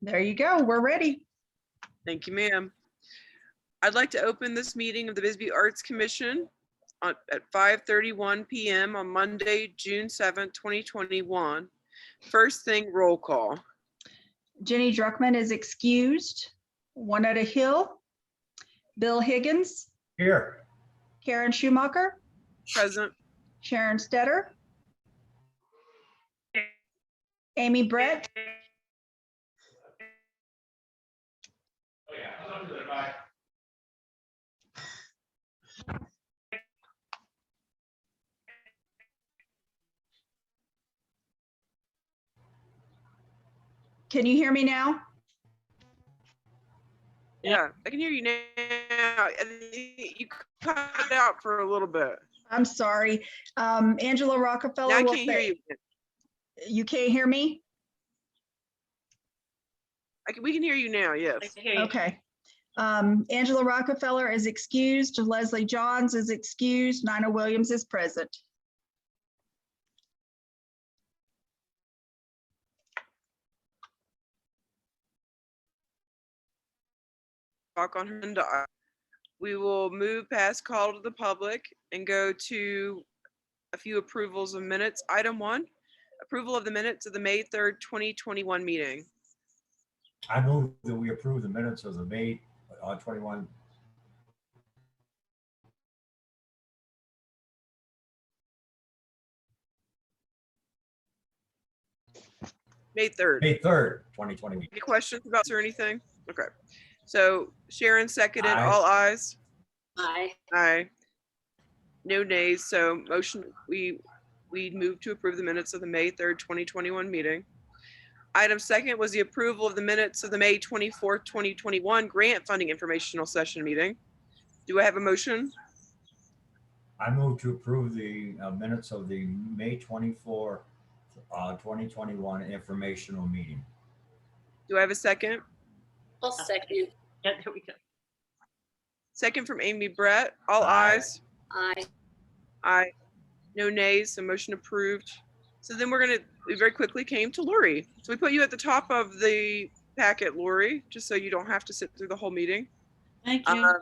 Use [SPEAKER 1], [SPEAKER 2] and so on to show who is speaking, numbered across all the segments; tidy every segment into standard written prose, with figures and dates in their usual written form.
[SPEAKER 1] There you go. We're ready.
[SPEAKER 2] Thank you, ma'am. I'd like to open this meeting of the Bisbee Arts Commission at 5:31 p.m. on Monday, June 7th, 2021. First thing, roll call.
[SPEAKER 1] Jenny Druckmann is excused. Juanetta Hill. Bill Higgins.
[SPEAKER 3] Here.
[SPEAKER 1] Karen Schumacher.
[SPEAKER 2] Present.
[SPEAKER 1] Sharon Stetter. Amy Brett. Can you hear me now?
[SPEAKER 2] Yeah, I can hear you now. You cut it out for a little bit.
[SPEAKER 1] I'm sorry. Angela Rockefeller.
[SPEAKER 2] Now I
[SPEAKER 1] will
[SPEAKER 2] can't hear
[SPEAKER 1] say-
[SPEAKER 2] you.
[SPEAKER 1] You can't hear me?
[SPEAKER 2] We can hear you now, yes.
[SPEAKER 1] Okay. Angela Rockefeller is excused. Leslie Johns is excused. Nina Williams is present.
[SPEAKER 2] Talk on her agenda. We will move past call to the public and go to a few approvals of minutes. Item 1, approval of the minutes of the May 3rd, 2021 meeting.
[SPEAKER 3] I move that we approve the minutes of the May 21.
[SPEAKER 2] May 3rd.
[SPEAKER 3] May 3rd, 2020.
[SPEAKER 2] Any questions about this or anything? Okay. So Sharon seconded,
[SPEAKER 3] Aye.
[SPEAKER 2] all ayes.
[SPEAKER 4] Aye.
[SPEAKER 2] Aye. No nays, so motion, we move to approve the minutes of the May 3rd, 2021 meeting. Item 2 was the approval of the minutes of the May 24th, 2021 grant funding informational session meeting. Do I have a motion?
[SPEAKER 3] I move to approve the minutes of the May 24, 2021 informational meeting.
[SPEAKER 2] Do I have a second?
[SPEAKER 4] I'll second.
[SPEAKER 5] Yeah, there we go.
[SPEAKER 2] Second from Amy Brett, all
[SPEAKER 3] Aye.
[SPEAKER 2] ayes.
[SPEAKER 4] Aye.
[SPEAKER 2] Aye. No nays, so motion approved. So then we very quickly came to Lori. So we put you at the top of the packet, Lori, just so you don't have to sit through the whole meeting.
[SPEAKER 5] Thank you.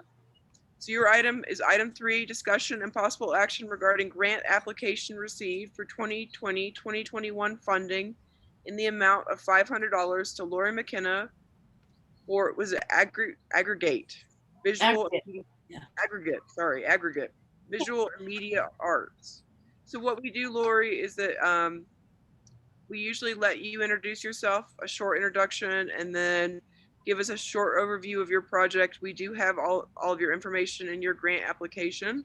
[SPEAKER 2] So your item is item 3, discussion and possible action regarding grant application received for 2020-2021 funding in the amount of $500 to Lori McKenna, or was it aggregate visual aggregate visual and media arts. So what we do, Lori, is that we usually let you introduce yourself, a short introduction, and then give us a short overview of your project. We do have all of your information in your grant application.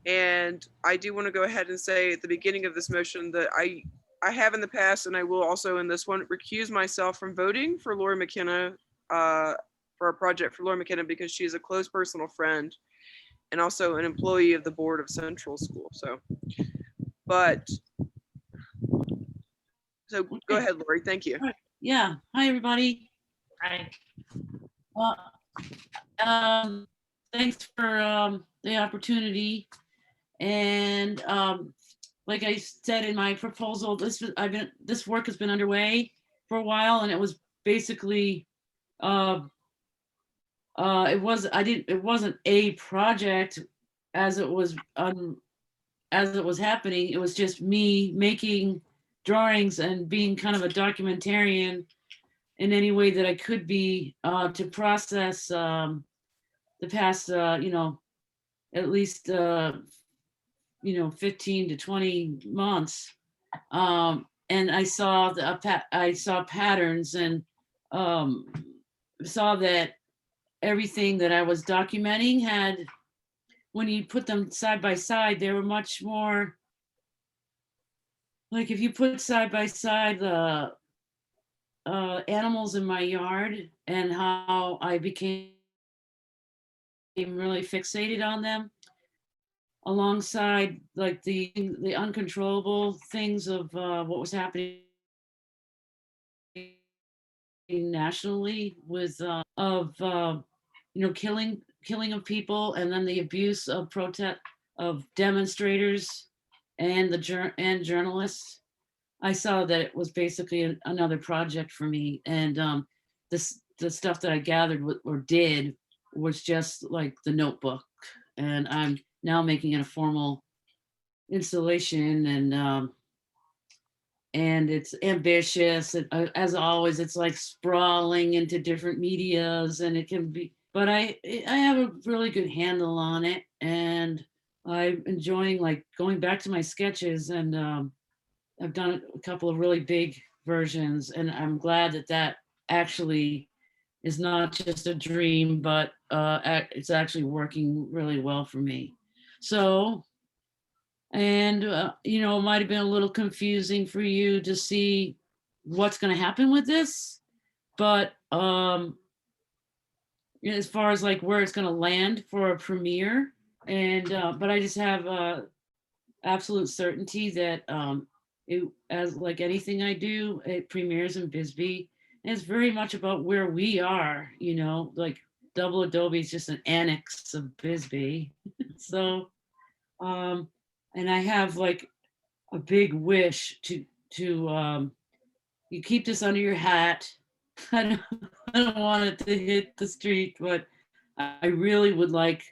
[SPEAKER 2] And I do want to go ahead and say at the beginning of this motion that I have in the past, and I will also in this one, recuse myself from voting for Lori McKenna, for a project for Lori McKenna, because she is a close personal friend and also an employee of the board of Central School. So go ahead, Lori. Thank you.
[SPEAKER 5] Yeah. Hi, everybody.
[SPEAKER 4] Aye.
[SPEAKER 5] Thanks for the opportunity. And like I said in my proposal, this work has been underway for a while, and it was basically it wasn't a project as it was happening. It was just me making drawings and being kind of a documentarian in any way that I could be to process the past at least 15 to 20 months. And I saw patterns and saw that everything that I was documenting had, when you put them side by side, they were much more like, if you put side by side the animals in my yard and how I became really fixated on them, alongside like the uncontrollable things of what was happening nationally with killing of people, and then the abuse of protest of demonstrators and journalists. I saw that it was basically another project for me. And the stuff that I gathered or did was just like the notebook. And I'm now making it a formal installation, and it's ambitious. As always, it's like sprawling into different medias, and it can be, but I have a really good handle on it, and I'm enjoying like going back to my sketches, and I've done a couple of really big versions, and I'm glad that that actually is not just a dream, but it's actually working really well for me. So, and it might have been a little confusing for you to see what's going to happen with this, but as far as like where it's going to land for a premiere, and but I just have absolute certainty that it, as like anything I do, it premieres in Bisbee. And it's very much about where we are, like Double Adobe is just an annex of Bisbee. So, and I have like a big wish to you keep this under your hat. I don't want it to hit the street, but I really would like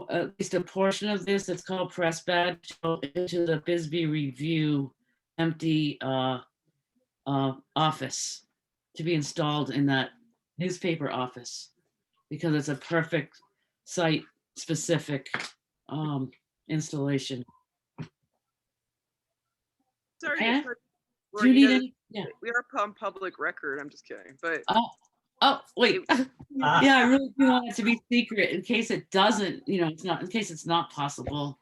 [SPEAKER 5] at least a portion of this that's called press badge into the Bisbee Review empty office to be installed in that newspaper office, because it's a perfect site specific installation.
[SPEAKER 2] Sorry,
[SPEAKER 5] Okay.
[SPEAKER 2] to cut-
[SPEAKER 5] Do you
[SPEAKER 2] Lori,
[SPEAKER 5] need
[SPEAKER 2] know,
[SPEAKER 5] any? Yeah.
[SPEAKER 2] we are on public record. I'm just kidding, but
[SPEAKER 5] Oh, wait. Yeah, I really do want it to be secret in case it doesn't, it's not, in case it's not possible.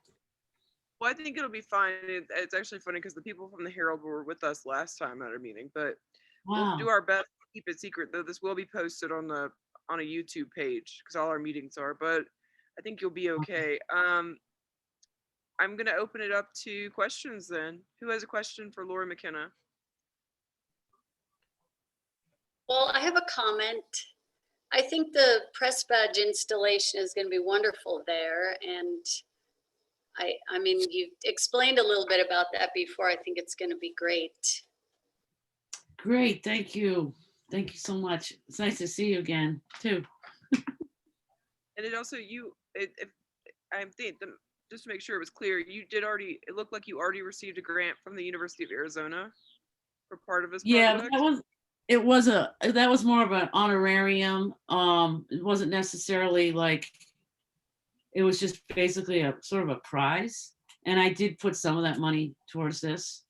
[SPEAKER 2] well, I think it'll be fine. It's actually funny because the people from the Herald were with us last time at our meeting, but we'll
[SPEAKER 5] Wow.
[SPEAKER 2] do our best to keep it secret. Though this will be posted on a YouTube page because all our meetings are. But I think you'll be okay. I'm gonna open it up to questions then. Who has a question for Lori McKenna?
[SPEAKER 4] Well, I have a comment. I think the press badge installation is going to be wonderful there. And I mean, you explained a little bit about that before. I think it's going to be great.
[SPEAKER 5] Great, thank you. Thank you so much. It's nice to see you again, too.
[SPEAKER 2] And it also I think just to make sure it was clear, you did already. It looked like you already received a grant from the University of Arizona for part of this
[SPEAKER 5] Yeah, but
[SPEAKER 2] project.
[SPEAKER 5] that was more of an honorarium. It wasn't necessarily like, it was just basically a sort of a prize. And I did put some of that money towards this.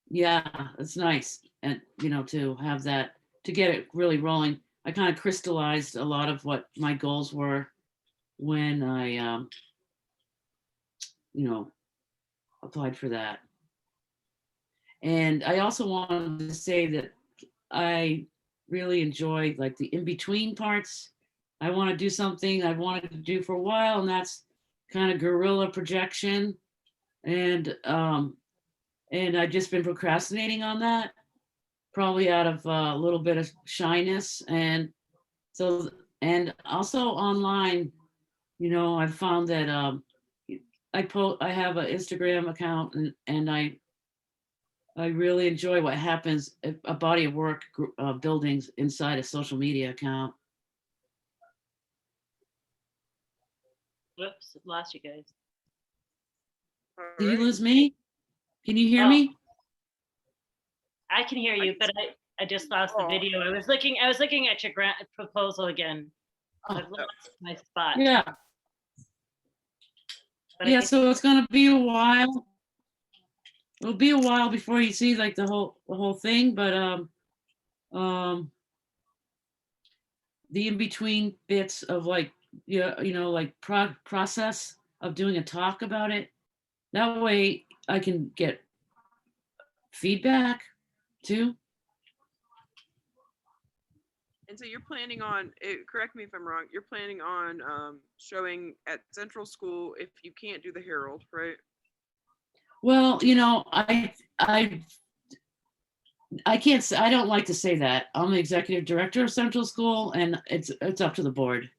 [SPEAKER 5] Yeah, it's nice. And, to have that, to get it really rolling. I kind of crystallized a lot of what my goals were when I, applied for that. And I also wanted to say that I really enjoy like the in-between parts. I want to do something I've wanted to do for a while, and that's kind of guerrilla projection. And I've just been procrastinating on that, probably out of a little bit of shyness. And so, and also online, I've found that I have an Instagram account, and I really enjoy what happens, a body of work buildings inside a social media account.
[SPEAKER 6] Whoops, lost you guys.
[SPEAKER 2] All
[SPEAKER 5] Did you
[SPEAKER 2] right.
[SPEAKER 5] lose me? Can you hear
[SPEAKER 6] Oh.
[SPEAKER 5] me?
[SPEAKER 6] I can hear you, but I just lost the
[SPEAKER 2] Oh.
[SPEAKER 6] video. I was looking at your grant proposal again.
[SPEAKER 5] Oh.
[SPEAKER 6] I've lost my spot.
[SPEAKER 5] Yeah.
[SPEAKER 6] But I
[SPEAKER 5] Yeah,
[SPEAKER 6] can-
[SPEAKER 5] so it's gonna be a while. It'll be a while before you see like the whole thing, but the in-between bits of like, like process of doing a talk about it. That way I can get feedback too.
[SPEAKER 2] And so you're planning on, correct me if I'm wrong, you're planning on showing at Central School if you can't do the Herald, right?
[SPEAKER 5] Well, I can't say, I don't like to say that. I'm the executive director of Central School, and it's up to the board.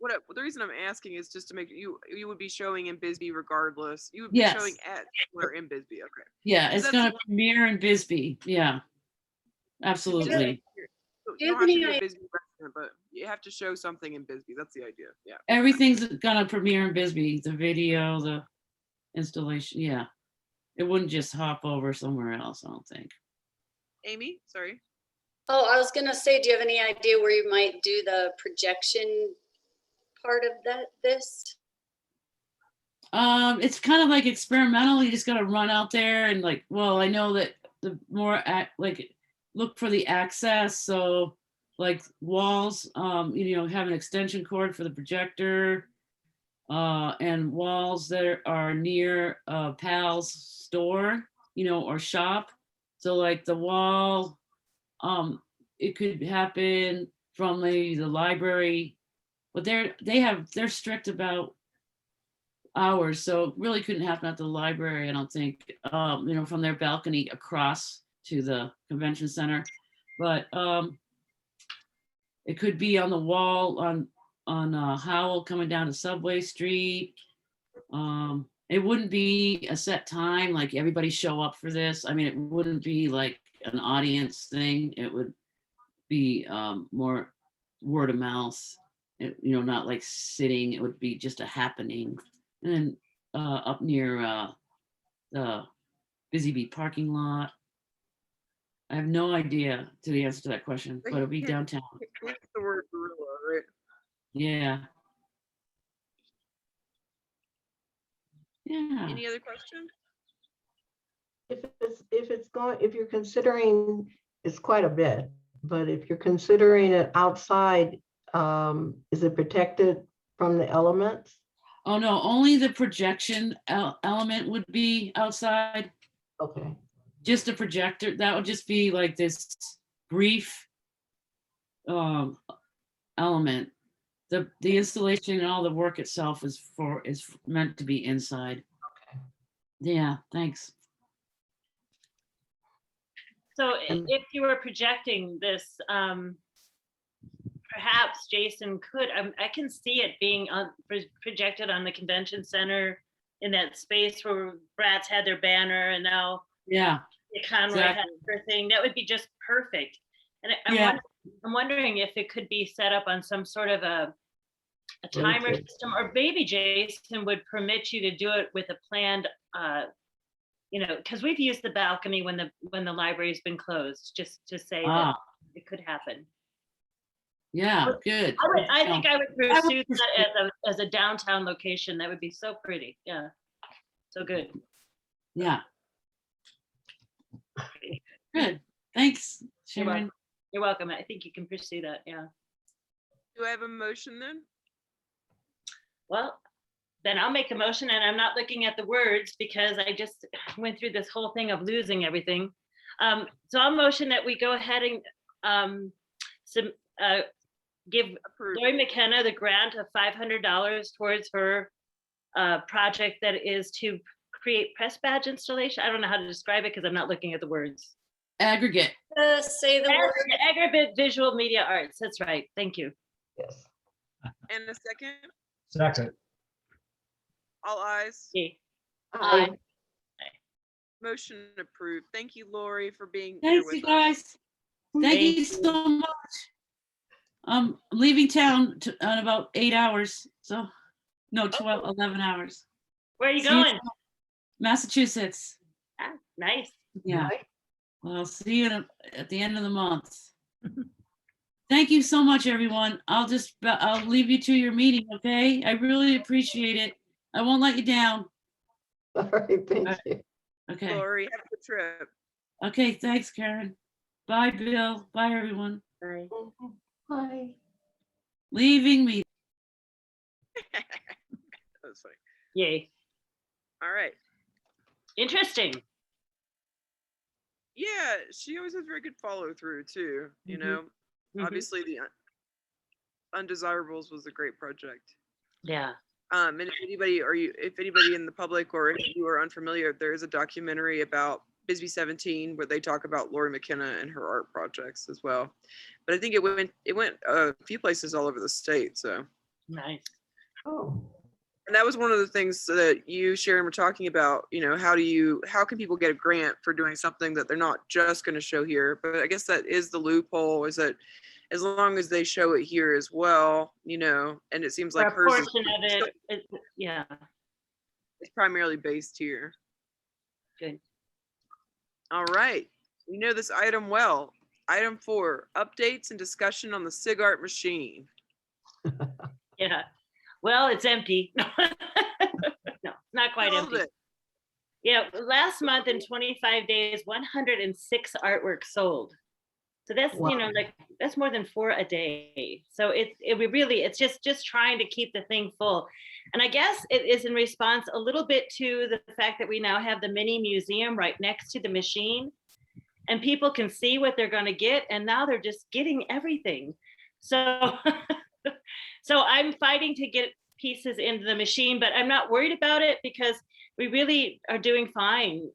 [SPEAKER 2] the reason I'm asking is just to make you would be showing in Bisbee regardless. You would be
[SPEAKER 5] Yes.
[SPEAKER 2] showing at somewhere in Bisbee. Okay.
[SPEAKER 5] Yeah,
[SPEAKER 2] Because
[SPEAKER 5] it's
[SPEAKER 2] that's-
[SPEAKER 5] gonna premiere in Bisbee. Yeah, absolutely.
[SPEAKER 2] You
[SPEAKER 4] Do you
[SPEAKER 2] don't
[SPEAKER 4] have
[SPEAKER 2] have to be
[SPEAKER 4] any
[SPEAKER 2] a Bisbee resident, but you have to show something in Bisbee. That's the idea. Yeah.
[SPEAKER 5] Everything's gonna premiere in Bisbee. The video, the installation. Yeah, it wouldn't just hop over somewhere else. I don't think.
[SPEAKER 2] Amy, sorry.
[SPEAKER 4] Oh, I was gonna say, do you have any idea where you might do the projection part of this?
[SPEAKER 5] It's kind of like experimental. You just gotta run out there and like, well, I know that the more like look for the access. So like walls, have an extension cord for the projector, and walls that are near Pal's store, or shop. So like the wall, it could happen from maybe the library, but they're strict about hours, so it really couldn't happen at the library, I don't think, from their balcony across to the convention center. But it could be on the wall on Howell coming down to Subway Street. It wouldn't be a set time, like everybody show up for this. I mean, it wouldn't be like an audience thing. It would be more word of mouth, not like sitting. It would be just a happening. And up near the Bisbee parking lot. I have no idea to the answer to that question, but it'll be downtown.
[SPEAKER 2] It's the word gorilla, right?
[SPEAKER 5] Yeah. Yeah.
[SPEAKER 2] Any other questions?
[SPEAKER 7] If you're considering, it's quite a bit, but if you're considering it outside, is it protected from the elements?
[SPEAKER 5] Oh no, only the projection element would be outside.
[SPEAKER 7] Okay.
[SPEAKER 5] Just a projector. That would just be like this brief element. The installation and all the work itself is meant to be inside.
[SPEAKER 7] Okay.
[SPEAKER 5] Yeah, thanks.
[SPEAKER 6] So if you were projecting this, perhaps Jason could, I can see it being projected on the convention center in that space where Bratz had their banner and now
[SPEAKER 5] Yeah.
[SPEAKER 6] Conroy
[SPEAKER 5] Exactly.
[SPEAKER 6] had her thing. That would be just perfect. And I'm wondering if it could be set up on some sort of a timer
[SPEAKER 7] Okay.
[SPEAKER 6] system, or maybe Jason would permit you to do it with a planned, because we've used the balcony when the library's been closed, just to say that it could happen.
[SPEAKER 5] Yeah, good.
[SPEAKER 6] I think I would
[SPEAKER 5] I would
[SPEAKER 6] pursue that as a downtown location. That would be so pretty. Yeah, so good.
[SPEAKER 5] Yeah. Good. Thanks,
[SPEAKER 6] You're
[SPEAKER 5] Sharon.
[SPEAKER 6] welcome. You're welcome. I think you can pursue that. Yeah.
[SPEAKER 2] Do I have a motion then?
[SPEAKER 6] Well, then I'll make a motion, and I'm not looking at the words because I just went through this whole thing of losing everything. So I'll motion that we go ahead and give
[SPEAKER 2] Approved.
[SPEAKER 6] Lori McKenna the grant of $500 towards her project that is to create press badge installation. I don't know how to describe it because I'm not looking at the words.
[SPEAKER 5] Aggregate.
[SPEAKER 4] Say the word.
[SPEAKER 6] Aggregate visual media arts. That's right. Thank you.
[SPEAKER 7] Yes.
[SPEAKER 2] And a second?
[SPEAKER 3] Second.
[SPEAKER 2] All ayes.
[SPEAKER 6] Yay.
[SPEAKER 4] Aye.
[SPEAKER 2] Motion approved. Thank you, Lori, for being here
[SPEAKER 5] Thanks,
[SPEAKER 2] with
[SPEAKER 5] you
[SPEAKER 2] us.
[SPEAKER 5] guys. Thank you
[SPEAKER 6] Thank
[SPEAKER 5] so much. I'm leaving town in about 8 hours. So, no, 12, 11 hours.
[SPEAKER 6] Where are you
[SPEAKER 5] See you
[SPEAKER 6] going?
[SPEAKER 5] Massachusetts.
[SPEAKER 6] Ah, nice.
[SPEAKER 5] Yeah.
[SPEAKER 7] Right.
[SPEAKER 5] Well, I'll see you at the end of the month. Thank you so much, everyone. I'll leave you to your meeting, okay? I really appreciate it. I won't let you down.
[SPEAKER 7] All right, thank you.
[SPEAKER 5] Okay.
[SPEAKER 2] Lori, have a good trip.
[SPEAKER 5] Okay, thanks, Karen. Bye, Bill. Bye, everyone.
[SPEAKER 6] Bye.
[SPEAKER 7] Bye.
[SPEAKER 5] Leaving me.
[SPEAKER 2] That was funny.
[SPEAKER 6] Yay.
[SPEAKER 2] All right.
[SPEAKER 6] Interesting.
[SPEAKER 2] Yeah, she always has very good follow through too. You know,
[SPEAKER 6] Mhm.
[SPEAKER 2] obviously the Undesirables was a great project.
[SPEAKER 6] Yeah.
[SPEAKER 2] And if anybody in the public or if you are unfamiliar, there is a documentary about Bisbee 17 where they talk about Lori McKenna and her art projects as well. But I think it went a few places all over the state. So
[SPEAKER 6] Nice.
[SPEAKER 7] Oh,
[SPEAKER 2] And that was one of the things that you, Sharon, were talking about, how can people get a grant for doing something that they're not just going to show here? But I guess that is the loophole, is that as long as they show it here as well, and it seems
[SPEAKER 6] Or
[SPEAKER 2] like
[SPEAKER 6] a
[SPEAKER 2] hers
[SPEAKER 6] portion of it, yeah,
[SPEAKER 2] is primarily based here.
[SPEAKER 6] good.
[SPEAKER 2] All right. You know this item well. Item 4, updates and discussion on the SIG-Art machine.
[SPEAKER 6] Yeah. Well, it's empty. No, not quite
[SPEAKER 2] Held
[SPEAKER 6] empty.
[SPEAKER 2] it.
[SPEAKER 6] Yeah, last month in 25 days, 106 artworks sold. So that's,
[SPEAKER 7] Wow.
[SPEAKER 6] like, that's more than 4 a day. So it's just trying to keep the thing full. And I guess it is in response a little bit to the fact that we now have the mini museum right next to the machine, and people can see what they're going to get, and now they're just getting everything. So so I'm fighting to get pieces into the machine, but I'm not worried about it because we really are doing fine.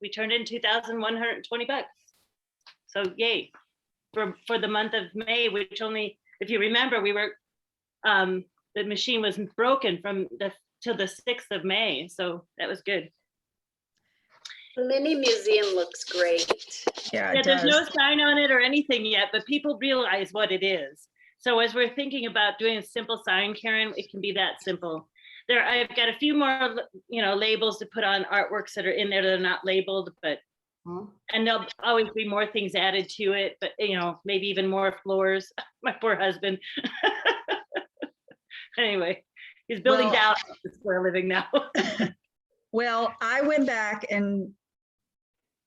[SPEAKER 6] We turned in $2,120. So yay, for the month of May, which only, if you remember, we were, the machine was broken till the 6th of May. So that was good.
[SPEAKER 4] The mini museum looks great.
[SPEAKER 1] Yeah,
[SPEAKER 6] Yeah,
[SPEAKER 1] it
[SPEAKER 6] there's no
[SPEAKER 1] does.
[SPEAKER 6] sign on it or anything yet, but people realize what it is. So as we're thinking about doing a simple sign, Karen, it can be that simple. I've got a few more, labels to put on artworks that are in there that are not labeled, but,
[SPEAKER 7] Hmm.
[SPEAKER 6] and there'll always be more things added to it, but, maybe even more floors. My poor husband. Anyway, he's building
[SPEAKER 1] Well-
[SPEAKER 6] down for a living now.
[SPEAKER 1] Well, I went back and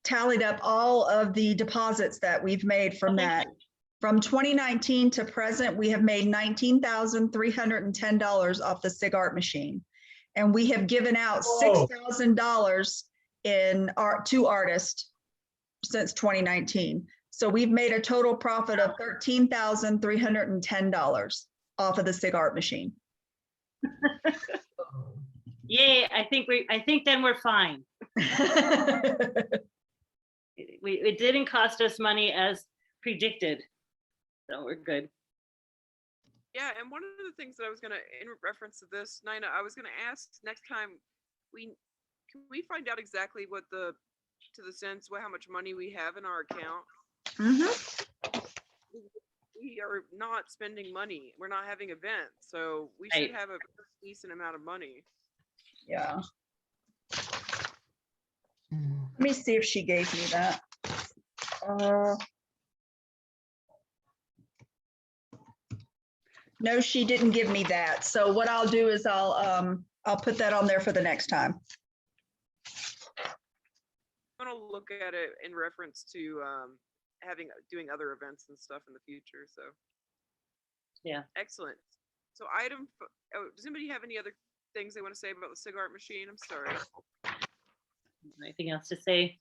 [SPEAKER 1] tallied up all of the deposits that we've made from that. From 2019 to present, we have made $19,310 off the SIG-Art machine. And we have given out
[SPEAKER 3] Whoa.
[SPEAKER 1] $6,000 in art to artists since 2019. So we've made a total profit of $13,310 off of the SIG-Art machine.
[SPEAKER 6] Yay, I think then we're fine. It didn't cost us money as predicted. So we're good.
[SPEAKER 2] Yeah, and one of the things that I was gonna, in reference to this, Nina, I was gonna ask next time, can we find out exactly what how much money we have in our account?
[SPEAKER 1] Mhm.
[SPEAKER 2] We are not spending money. We're not having events, so we should
[SPEAKER 6] Right.
[SPEAKER 2] have a decent amount of money.
[SPEAKER 1] Yeah. Let me see if she gave me that. No, she didn't give me that. So what I'll do is I'll put that on there for the next time.
[SPEAKER 2] I'm gonna look at it in reference to doing other events and stuff in the future. So
[SPEAKER 6] Yeah.
[SPEAKER 2] excellent. So does anybody have any other things they want to say about the SIG-Art machine? I'm sorry.
[SPEAKER 6] Anything else to say?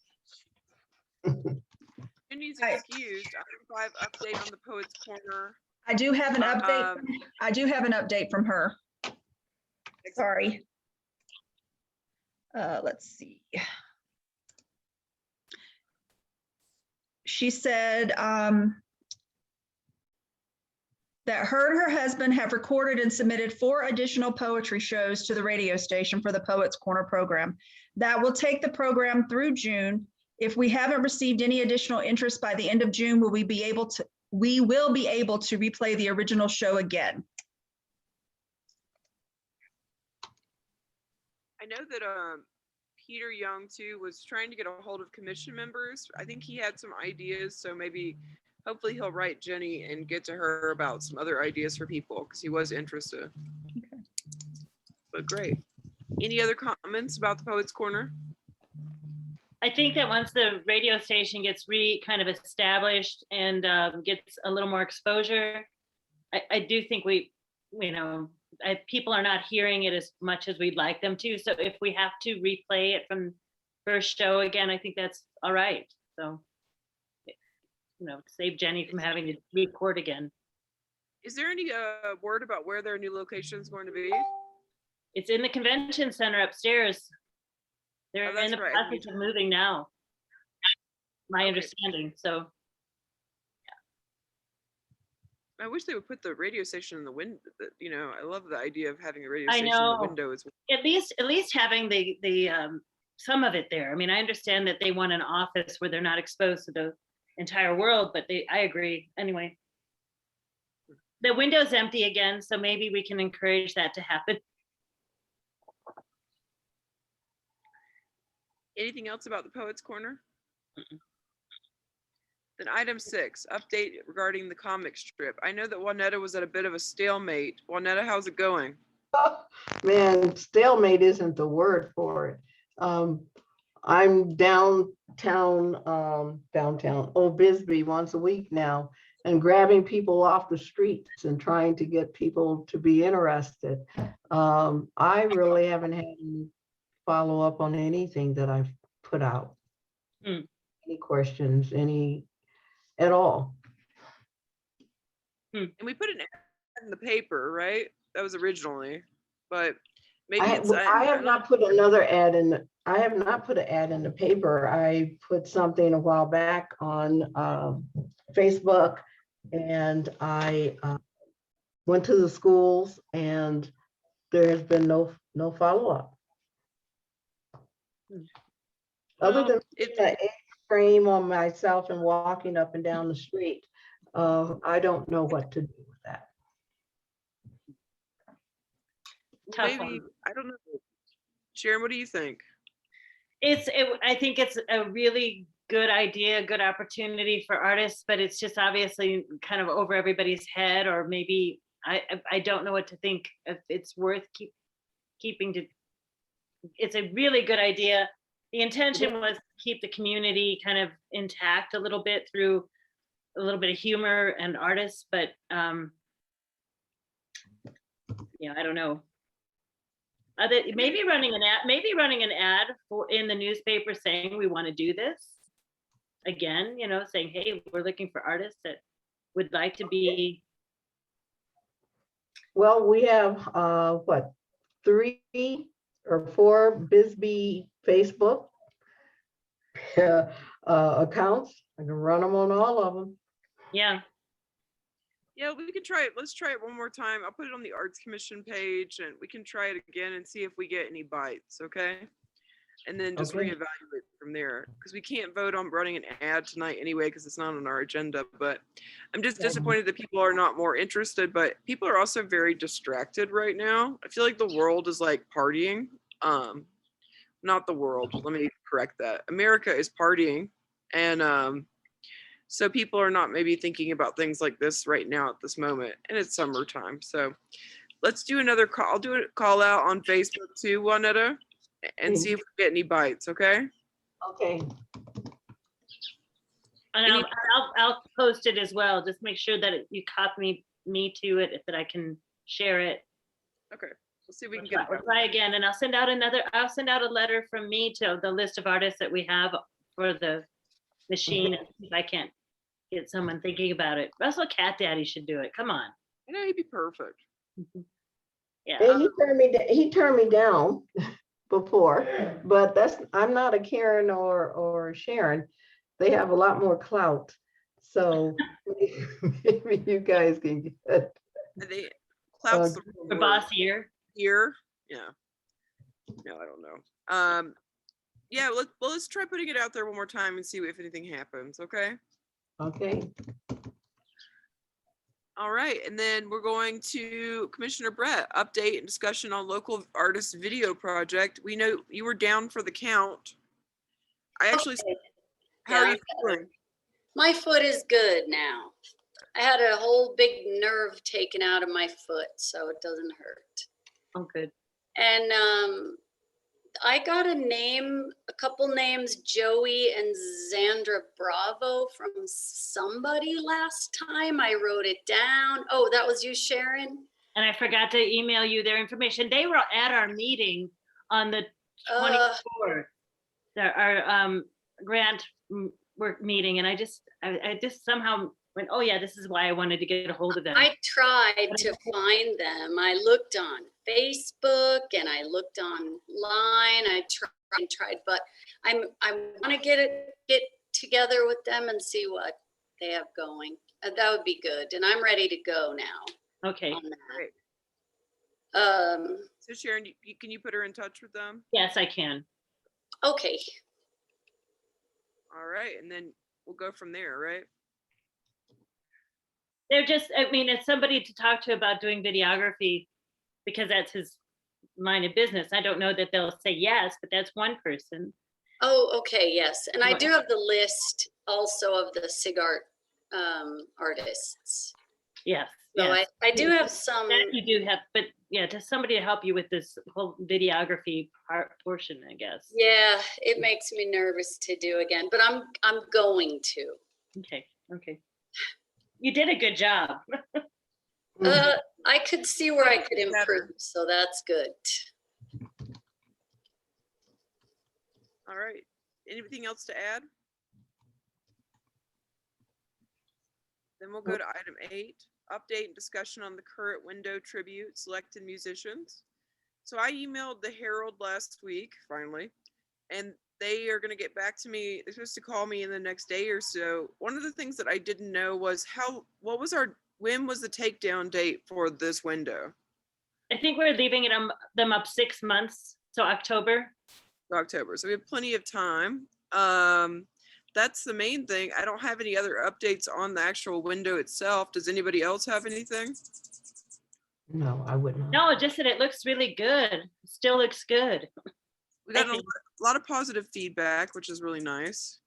[SPEAKER 2] Jenny's
[SPEAKER 1] Hi.
[SPEAKER 2] excused. Item 5, update on the Poets Corner.
[SPEAKER 1] I do have an update.
[SPEAKER 2] Um,
[SPEAKER 1] I do have an update from her. Sorry. Let's see. She said that her and her husband have recorded and submitted 4 additional poetry shows to the radio station for the Poets Corner program. That will take the program through June. If we haven't received any additional interest by the end of June, we will be able to replay the original show again.
[SPEAKER 2] I know that Peter Young too was trying to get a hold of commission members. I think he had some ideas, so hopefully he'll write Jenny and get to her about some other ideas for people because he was interested.
[SPEAKER 1] Okay.
[SPEAKER 2] But great. Any other comments about the Poets Corner?
[SPEAKER 6] I think that once the radio station gets kind of established and gets a little more exposure, I do think people are not hearing it as much as we'd like them to. So if we have to replay it from first show again, I think that's all right. So, save Jenny from having to record again.
[SPEAKER 2] Is there any word about where their new location is going to be?
[SPEAKER 6] It's in the convention center upstairs. They're
[SPEAKER 2] that's
[SPEAKER 6] in the
[SPEAKER 2] right.
[SPEAKER 6] process of moving now. My understanding. So
[SPEAKER 2] I wish they would put the radio station in the window. You know, I love the idea of having a radio
[SPEAKER 6] I
[SPEAKER 2] station in the
[SPEAKER 6] know.
[SPEAKER 2] window as well.
[SPEAKER 6] At least having the some of it there. I mean, I understand that they want an office where they're not exposed to the entire world, but I agree. Anyway, the window's empty again, so maybe we can encourage that to happen.
[SPEAKER 2] Anything else about the Poets Corner? Then item 6, update regarding the comic strip. I know that Juanetta was at a bit of a stalemate. Juanetta, how's it going?
[SPEAKER 7] Man, stalemate isn't the word for it. I'm downtown, Old Bisbee once a week now, and grabbing people off the streets and trying to get people to be interested. I really haven't had any follow up on anything that I've put out. Any questions, any at all?
[SPEAKER 2] And we put an ad in the paper, right? That was originally, but maybe
[SPEAKER 7] I
[SPEAKER 2] it's.
[SPEAKER 7] have not put another ad in. I have not put an ad in the paper. I put something a while back on Facebook, and I went to the schools, and there has been no follow-up. Other than
[SPEAKER 2] it's
[SPEAKER 7] an frame on myself and walking up and down the street, I don't know what to do with that.
[SPEAKER 6] Tough
[SPEAKER 2] maybe
[SPEAKER 6] one.
[SPEAKER 2] I don't know. Sharon, what do you think?
[SPEAKER 6] I think it's a really good idea, good opportunity for artists, but it's just obviously kind of over everybody's head, or maybe I don't know what to think if it's worth keeping to. It's a really good idea. The intention was to keep the community kind of intact a little bit through a little bit of humor and artists, but you know, I don't know. Maybe running an ad in the newspaper saying we want to do this again, you know, saying, hey, we're looking for artists that would like to be.
[SPEAKER 7] Well, we have what, 3 or 4 Bisbee Facebook accounts. I can run them on all of them.
[SPEAKER 6] Yeah.
[SPEAKER 2] Yeah, we can try it. Let's try it one more time. I'll put it on the Arts Commission page, and we can try it again and see if we get any bites, okay? And then just
[SPEAKER 7] Okay.
[SPEAKER 2] reevaluate from there, because we can't vote on running an ad tonight anyway, because it's not on our agenda. But I'm just disappointed that people are not more interested, but people are also very distracted right now. I feel like the world is like partying. Not the world, let me correct that. America is partying, and so people are not maybe thinking about things like this right now at this moment, and it's summertime. So let's do another call. I'll do a call out on Facebook too, Juanetta, and see if we get any bites, okay?
[SPEAKER 7] Okay.
[SPEAKER 6] And I'll post it as well. Just make sure that you copy me to it, that I can share it.
[SPEAKER 2] Okay, we'll see if we can get it.
[SPEAKER 6] We'll try again, and I'll send out a letter from me to the list of artists that we have for the machine, and see if I can't get someone thinking about it. Russell Cat Daddy should do it. Come on.
[SPEAKER 2] I know he'd be perfect.
[SPEAKER 6] Yeah.
[SPEAKER 7] And he turned me down before, but I'm not a Karen or Sharon. They have a lot more clout. So maybe you guys can get.
[SPEAKER 2] They clout's the
[SPEAKER 6] For
[SPEAKER 2] word.
[SPEAKER 6] boss here.
[SPEAKER 2] Here, yeah. No, I don't know. Yeah, let's try putting it out there one more time and see if anything happens, okay?
[SPEAKER 7] Okay.
[SPEAKER 2] All right, and then we're going to Commissioner Brett, update and discussion on local artist video project. We know you were down for the count. I actually, how are
[SPEAKER 4] Yeah.
[SPEAKER 2] you feeling?
[SPEAKER 4] My foot is good now. I had a whole big nerve taken out of my foot, so it doesn't hurt.
[SPEAKER 6] Oh, good.
[SPEAKER 4] And I got a couple names, Joey and Xandra Bravo, from somebody last time. I wrote it down. Oh, that was you, Sharon?
[SPEAKER 6] And I forgot to email you their information. They were at our meeting on the 24th. Our grant work meeting, and I just somehow went, oh yeah, this is why I wanted to get a hold of them.
[SPEAKER 4] I tried to find them. I looked on Facebook and I looked online. I tried, but I want to get together with them and see what they have going. That would be good. And I'm ready to go now
[SPEAKER 6] Okay,
[SPEAKER 4] on
[SPEAKER 2] Great.
[SPEAKER 4] that.
[SPEAKER 2] So Sharon, can you put her in touch with them?
[SPEAKER 6] yes, I can.
[SPEAKER 4] Okay.
[SPEAKER 2] All right, and then we'll go from there, right?
[SPEAKER 6] They're just, I mean, it's somebody to talk to about doing videography because that's his line of business. I don't know that they'll say yes, but that's one person.
[SPEAKER 4] Oh, okay, yes. And I
[SPEAKER 6] Right.
[SPEAKER 4] do have the list also of the cigar artists.
[SPEAKER 6] Yes.
[SPEAKER 4] So
[SPEAKER 6] yes.
[SPEAKER 4] I do have some,
[SPEAKER 6] That you do have, but yeah, just somebody to help you with this whole videography portion, I guess.
[SPEAKER 4] yeah, it makes me nervous to do again, but I'm going to.
[SPEAKER 6] Okay, okay. You did a good job.
[SPEAKER 4] I could see where I could
[SPEAKER 2] Better.
[SPEAKER 4] improve, so that's good.
[SPEAKER 2] All right. Anything else to add? Then we'll go to item 8, update and discussion on the current window tribute selected musicians. So I emailed the Herald last week, finally, and they are going to get back to me. They're supposed to call me in the next day or so. One of the things that I didn't know was when was the takedown date for this window?
[SPEAKER 6] I think we're leaving it them up 6 months, so October.
[SPEAKER 2] October. So we have plenty of time. That's the main thing. I don't have any other updates on the actual window itself. Does anybody else have anything?
[SPEAKER 7] No, I would not.
[SPEAKER 6] No, just that it looks really good. Still looks good.
[SPEAKER 2] We got
[SPEAKER 6] I
[SPEAKER 2] a
[SPEAKER 6] think-
[SPEAKER 2] lot of positive feedback, which is really nice.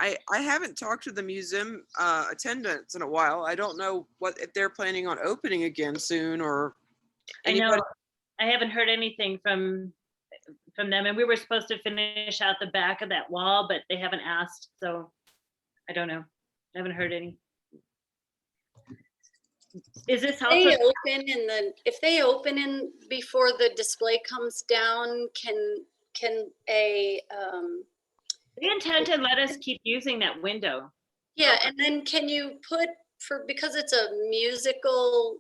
[SPEAKER 2] I haven't talked to the museum attendants in a while. I don't know if they're planning on opening again soon or
[SPEAKER 6] I know.
[SPEAKER 2] anybody.
[SPEAKER 6] I haven't heard anything from them, and we were supposed to finish out the back of that wall, but they haven't asked, so I don't know. I haven't heard any. Is this also?
[SPEAKER 4] If they open in before the display comes down, can a
[SPEAKER 6] They intend to let us keep using that window.
[SPEAKER 4] yeah, and then can you put because it's a musical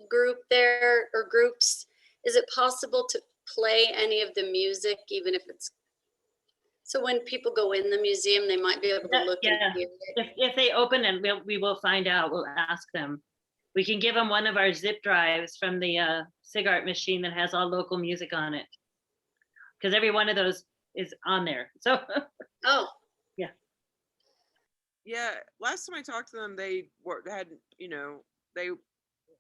[SPEAKER 4] group there or groups, is it possible to play any of the music even if it's so when people go in the museum they might be able to look
[SPEAKER 6] Yeah.
[SPEAKER 4] and hear it?
[SPEAKER 6] If they open and we will find out, we'll ask them. We can give them one of our zip drives from the cigarette machine that has all local music on it. Because every one of those is on there. So
[SPEAKER 4] Oh,
[SPEAKER 2] Yeah, last time I talked to them, they they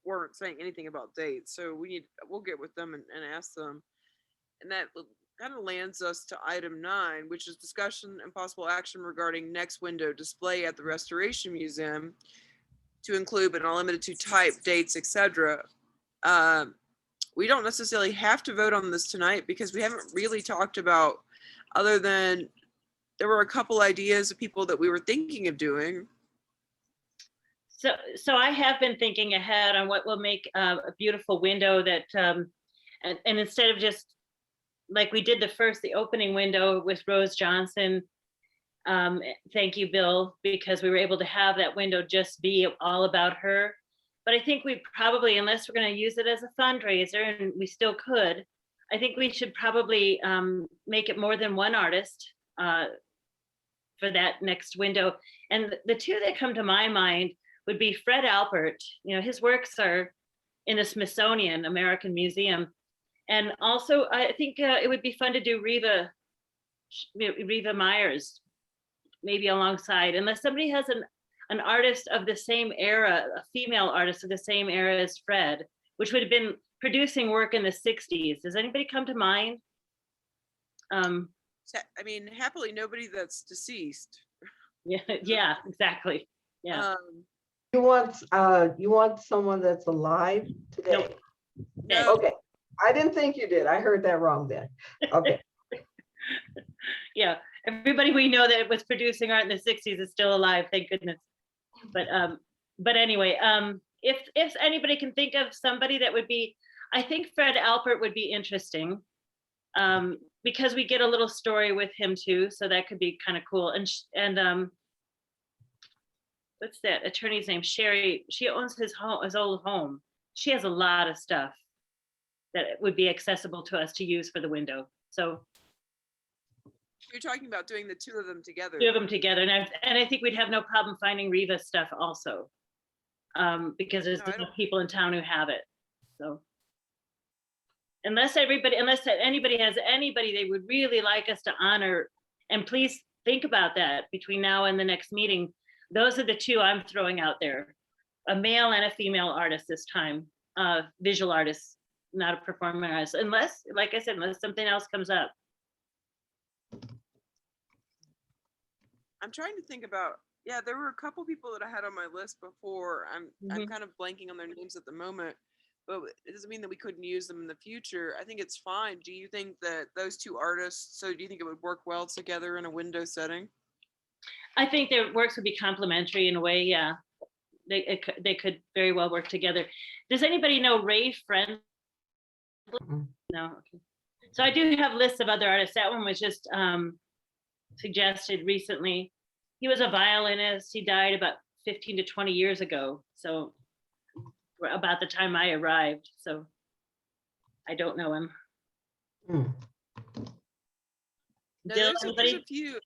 [SPEAKER 2] weren't saying anything about dates. So we'll get with them and ask them. And that kind of lands us to item 9, which is discussion and possible action regarding next window display at the Restoration Museum to include but not limited to type, dates, etc. We don't necessarily have to vote on this tonight because we haven't really talked about, other than there were a couple ideas of people that we were thinking of doing.
[SPEAKER 6] So I have been thinking ahead on what will make a beautiful window that, and instead of just like we did the opening window with Rose Johnson. Thank you, Bill, because we were able to have that window just be all about her. But I think we probably, unless we're going to use it as a fundraiser, and we still could, I think we should probably make it more than one artist for that next window. And the two that come to my mind would be Fred Alpert. You know, his works are in the Smithsonian American Museum. And also, I think it would be fun to do Reva Myers, maybe alongside, unless somebody has an artist of the same era, a female artist of the same era as Fred, which would have been producing work in the 60s. Does anybody come to mind?
[SPEAKER 2] I mean, happily, nobody that's deceased.
[SPEAKER 6] Yeah, exactly. Yeah.
[SPEAKER 7] You want someone that's alive today?
[SPEAKER 2] No,
[SPEAKER 7] Okay, I didn't think you did. I heard that wrong then. Okay.
[SPEAKER 6] Yeah, everybody we know that was producing art in the 60s is still alive, thank goodness. But anyway, if anybody can think of somebody that would be, I think Fred Alpert would be interesting. Because we get a little story with him too, so that could be kind of cool. And what's that attorney's name? Sherry. She owns his old home. She has a lot of stuff that would be accessible to us to use for the window. So
[SPEAKER 2] You're talking about doing the two of them together.
[SPEAKER 6] Two of them together, and I think we'd have no problem finding Riva stuff also. Because there's
[SPEAKER 2] No, I don't-
[SPEAKER 6] enough people in town who have it, so. Unless anybody has anybody they would really like us to honor, and please think about that between now and the next meeting. Those are the two I'm throwing out there, a male and a female artist this time, visual artists, not a performing artist, unless, like I said, unless something else comes up.
[SPEAKER 2] I'm trying to think about, yeah, there were a couple people that I had on my list before. I'm
[SPEAKER 6] Mhm.
[SPEAKER 2] kind of blanking on their names at the moment, but it doesn't mean that we couldn't use them in the future. I think it's fine. Do you think that those two artists, so do you think it would work well together in a window setting?
[SPEAKER 6] I think their works would be complementary in a way, yeah. They could very well work together. Does anybody know Ray Friend?
[SPEAKER 7] Mm-mm.
[SPEAKER 6] No, okay. So I do have lists of other artists. That one was just suggested recently. He was a violinist. He died about 15 to 20 years ago. So about the time I arrived. So I don't know him.
[SPEAKER 7] Mm.
[SPEAKER 2] No,
[SPEAKER 6] Bill,
[SPEAKER 2] there's a
[SPEAKER 6] anybody?
[SPEAKER 2] few.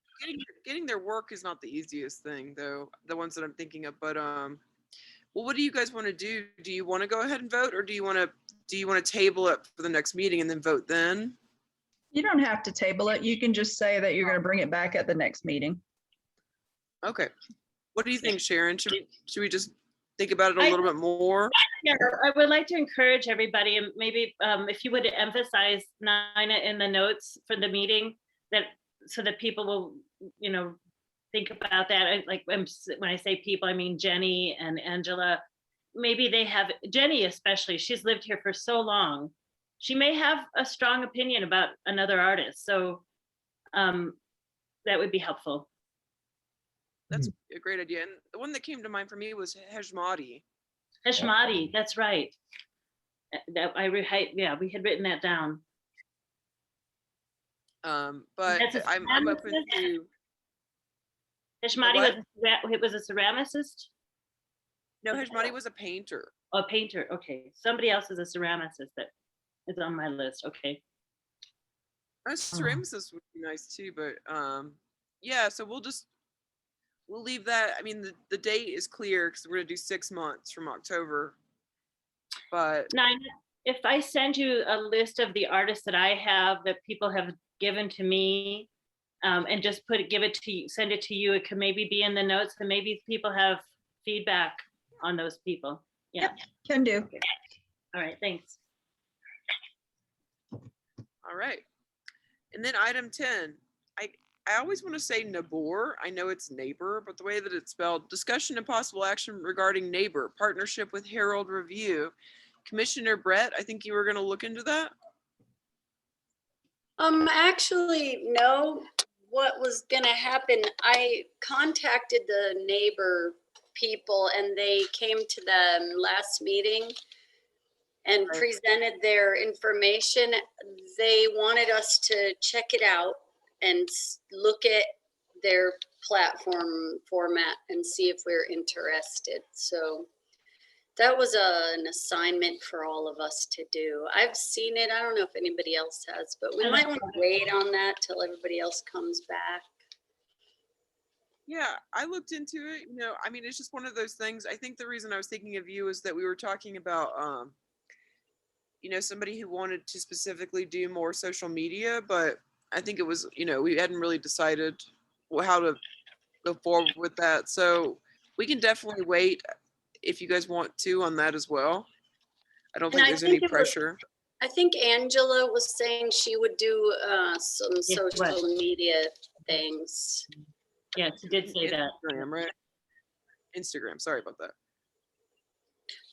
[SPEAKER 2] Getting their work is not the easiest thing, though. The ones that I'm thinking of, but well, what do you guys want to do? Do you want to go ahead and vote, or do you want to table it for the next meeting and then vote then?
[SPEAKER 1] You don't have to table it. You can just say that you're going to bring it back at the next meeting.
[SPEAKER 2] Okay. What do you think, Sharon? Should we just think about it a
[SPEAKER 6] I-
[SPEAKER 2] little bit more?
[SPEAKER 6] Yeah, I would like to encourage everybody, and maybe if you would emphasize, Nina, in the notes for the meeting, that so that people will, think about that. Like when I say people, I mean Jenny and Angela. Maybe they have, Jenny especially, she's lived here for so long. She may have a strong opinion about another artist. So that would be helpful.
[SPEAKER 2] That's a great idea. And the one that came to mind for me was Heshmati.
[SPEAKER 6] Heshmati, that's right. Yeah, we had written that down.
[SPEAKER 2] But
[SPEAKER 6] That's a
[SPEAKER 2] I'm open
[SPEAKER 6] ceramicist?
[SPEAKER 2] to.
[SPEAKER 6] Heshmati
[SPEAKER 2] What?
[SPEAKER 6] was a ceramicist?
[SPEAKER 2] No, Heshmati was a painter.
[SPEAKER 6] A painter, okay. Somebody else is a ceramicist that is on my list, okay.
[SPEAKER 2] A ceramicist would be nice too, but yeah. So we'll leave that. I mean, the date is clear because we're gonna do 6 months from October. But
[SPEAKER 6] Nina, if I send you a list of the artists that I have that people have given to me, and just send it to you, it could maybe be in the notes, and maybe people have feedback on those people. Yeah.
[SPEAKER 1] Yep. Can do.
[SPEAKER 6] All right, thanks.
[SPEAKER 2] all right. And then item 10, I always want to say Nabor. I know it's neighbor, but the way that it's spelled, discussion and possible action regarding neighbor partnership with Herald Review. Commissioner Brett, I think you were going to look into that.
[SPEAKER 4] Actually, no. What was gonna happen, I contacted the neighbor people and they came to the last meeting and
[SPEAKER 2] Right.
[SPEAKER 4] presented their information. They wanted us to check it out and look at their platform format and see if we're interested. So that was an assignment for all of us to do. I've seen it. I don't know if anybody else has, but we might want to wait on that till everybody else comes back.
[SPEAKER 2] Yeah, I looked into it. I mean, it's just one of those things. I think the reason I was thinking of you is that we were talking about, somebody who wanted to specifically do more social media, but I think it was, we hadn't really decided how to go forward with that. So we can definitely wait if you guys want to on that as well. I don't
[SPEAKER 4] And
[SPEAKER 2] think
[SPEAKER 4] I
[SPEAKER 2] there's
[SPEAKER 4] think
[SPEAKER 2] any
[SPEAKER 4] it was-
[SPEAKER 2] pressure.
[SPEAKER 4] I think Angela was saying she would do some
[SPEAKER 6] Yes, she was.
[SPEAKER 4] social media things.
[SPEAKER 6] Yeah, she did say that.
[SPEAKER 2] Instagram, right? Instagram. Sorry about that.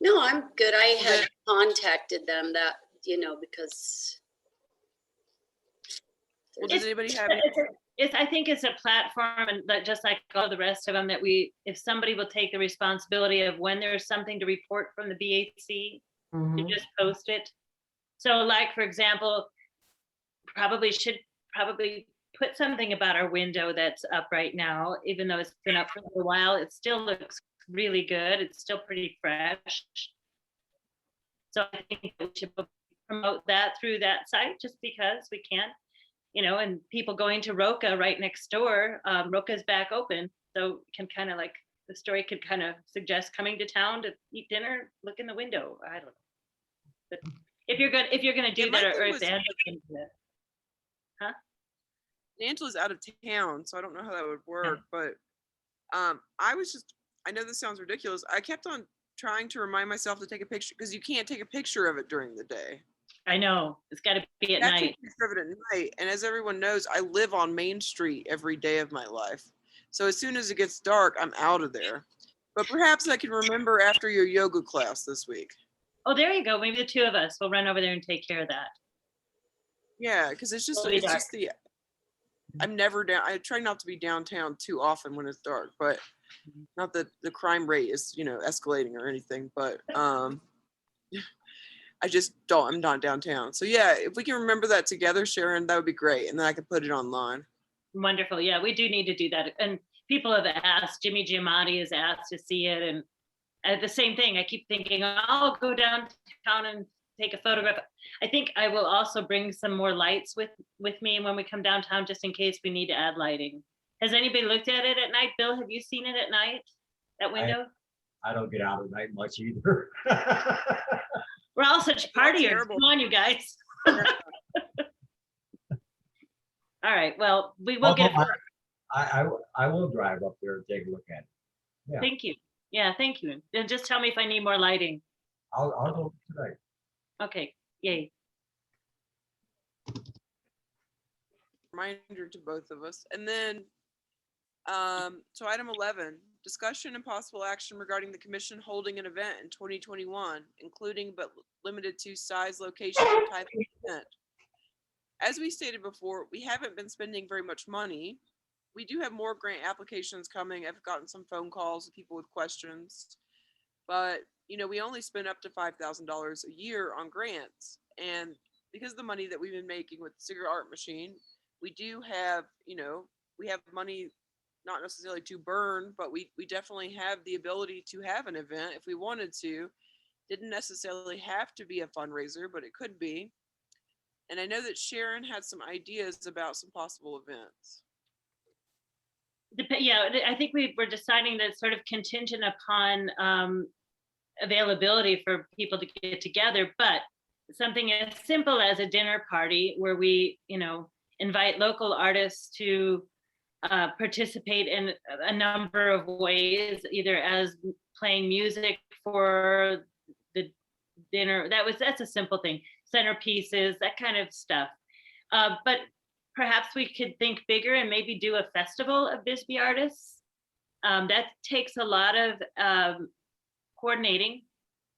[SPEAKER 4] No, I'm good. I
[SPEAKER 2] Well,
[SPEAKER 4] had
[SPEAKER 2] then-
[SPEAKER 4] contacted them that, because.
[SPEAKER 2] Well, does anybody have any?
[SPEAKER 6] I think it's a platform, and that just like all the rest of them, that if somebody will take the responsibility of when there's something to report from the BHC, to
[SPEAKER 7] Mhm.
[SPEAKER 6] just post it. So like, for example, should probably put something about our window that's up right now, even though it's been up for a while, it still looks really good. It's still pretty fresh. So I think we should promote that through that site just because we can. and people going to Roca right next door. Roca's back open, so can kind of like the story could kind of suggest coming to town to eat dinner, look in the window. I don't know. But if you're gonna do
[SPEAKER 2] Yeah, my
[SPEAKER 6] that, or
[SPEAKER 2] thing
[SPEAKER 6] if
[SPEAKER 2] was-
[SPEAKER 6] Angela's gonna do that.
[SPEAKER 2] Angela's out of town, so I don't know how that would work. But I know this sounds ridiculous. I kept on trying to remind myself to take a picture because you can't take a picture of it during the day.
[SPEAKER 6] I know, it's gotta be at
[SPEAKER 2] You have to
[SPEAKER 6] night.
[SPEAKER 2] take a picture of it at night. And as everyone knows, I live on Main Street every day of my life. So as soon as it gets dark, I'm out of there. But perhaps I can remember after your yoga class this week.
[SPEAKER 6] Oh, there you go. Maybe the two of us will run over there and take care of that.
[SPEAKER 2] Yeah, because it's
[SPEAKER 6] It'll be dark.
[SPEAKER 2] I'm never down. I try not to be downtown too often when it's dark, but not that the crime rate is, escalating or anything, but I just don't, I'm not downtown. So yeah, if we can remember that together, Sharon, that would be great. And then I could put it online.
[SPEAKER 6] Wonderful. Yeah, we do need to do that. And people have asked, Jimmy Giamatti has asked to see it. And the same thing, I keep thinking, I'll go downtown and take a photograph. I think I will also bring some more lights with me when we come downtown, just in case we need to add lighting. Has anybody looked at it at night? Bill, have you seen it at night? That window?
[SPEAKER 3] I don't get out at night much either.
[SPEAKER 6] We're all such partiers.
[SPEAKER 2] terrible.
[SPEAKER 6] Come on, you guys. All right. Well, we will get.
[SPEAKER 3] I will drive up there and take a look at it. Yeah.
[SPEAKER 6] Thank you. Yeah, thank you. And just tell me if I need more lighting.
[SPEAKER 3] I'll go tonight.
[SPEAKER 6] Okay. Yay.
[SPEAKER 2] Reminder to both of us. And then, so item 11, discussion and possible action regarding the commission holding an event in 2021, including but limited to size, location, and type of event. As we stated before, we haven't been spending very much money. We do have more grant applications coming. I've gotten some phone calls of people with questions, but we only spend up to $5,000 a year on grants. And because of the money that we've been making with the cigarette art machine, we do have, we have money not necessarily to burn, but we definitely have the ability to have an event if we wanted to. Didn't necessarily have to be a fundraiser, but it could be. And I know that Sharon had some ideas about some possible events.
[SPEAKER 6] Yeah, I think we were deciding that it's sort of contingent upon availability for people to get together, but something as simple as a dinner party where we, invite local artists to participate in a number of ways, either as playing music for the dinner. That's a simple thing. Centerpieces, that kind of stuff. But perhaps we could think bigger and maybe do a festival of Bisbee artists. That takes a lot of coordinating,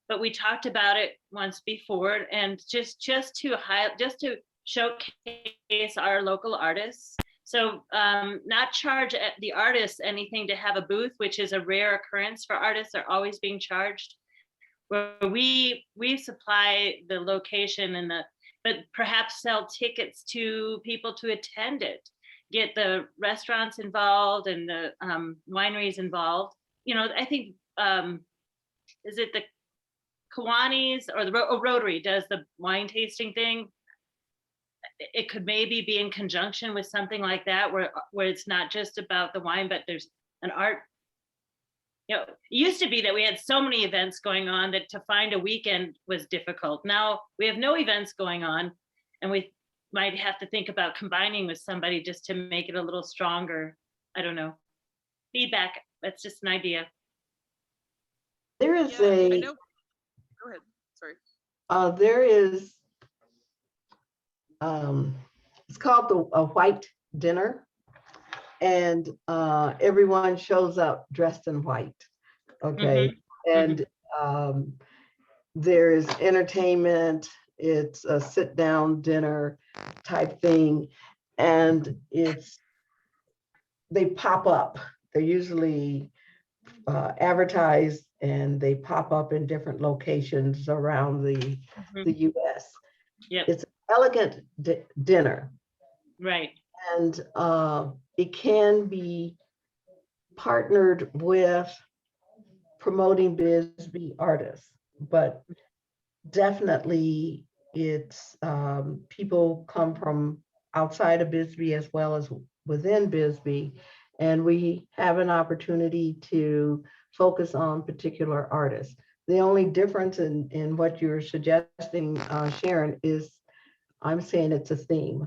[SPEAKER 6] but we talked about it once before, and just to showcase our local artists. So not charge the artists anything to have a booth, which is a rare occurrence for artists. They're always being charged. Where we supply the location but perhaps sell tickets to people to attend it, get the restaurants involved and the wineries involved. I think, is it the Kiwanis or the Rotary does the wine tasting thing? It could maybe be in conjunction with something like that, where it's not just about the wine, but there's an art. It used to be that we had so many events going on that to find a weekend was difficult. Now we have no events going on, and we might have to think about combining with somebody just to make it a little stronger. I don't know. Feedback. That's just an idea.
[SPEAKER 7] There is
[SPEAKER 2] Yeah, I know. Go ahead. Sorry.
[SPEAKER 7] There is, it's called a white dinner. And everyone shows up dressed in white, okay? And there is entertainment. It's a sit-down dinner type thing, and they pop up. They're usually advertised, and they pop up in different locations around the U.S.
[SPEAKER 6] Yep.
[SPEAKER 7] It's an elegant dinner.
[SPEAKER 6] Right.
[SPEAKER 7] And it can be partnered with promoting Bisbee artists, but definitely it's people come from outside of Bisbee as well as within Bisbee. And we have an opportunity to focus on particular artists. The only difference in what you're suggesting, Sharon, is I'm saying it's a theme.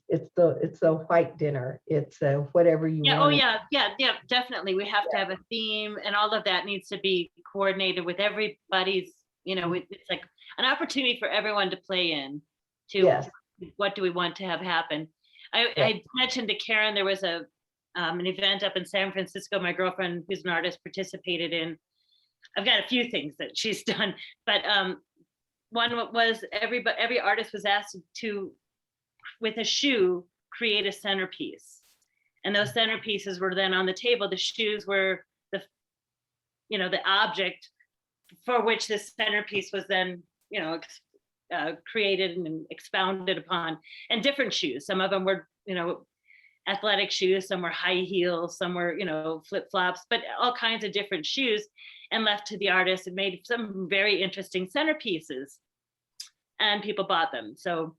[SPEAKER 7] It's a white dinner. It's whatever you
[SPEAKER 6] Yeah, oh
[SPEAKER 7] want.
[SPEAKER 6] yeah, definitely. We have to have a theme, and all of that needs to be coordinated with everybody's, it's like an opportunity for everyone to play in to
[SPEAKER 7] Yes.
[SPEAKER 6] what do we want to have happen. I mentioned to Karen, there was an event up in San Francisco, my girlfriend, who's an artist, participated in. I've got a few things that she's done, but one was every artist was asked to, with a shoe, create a centerpiece. And those centerpieces were then on the table. The shoes were the object for which this centerpiece was then, created and expounded upon. And different shoes. Some of them were, athletic shoes. Some were high heels. Some were, flip flops. But all kinds of different shoes. And left to the artist, and made some very interesting centerpieces. And people bought them. So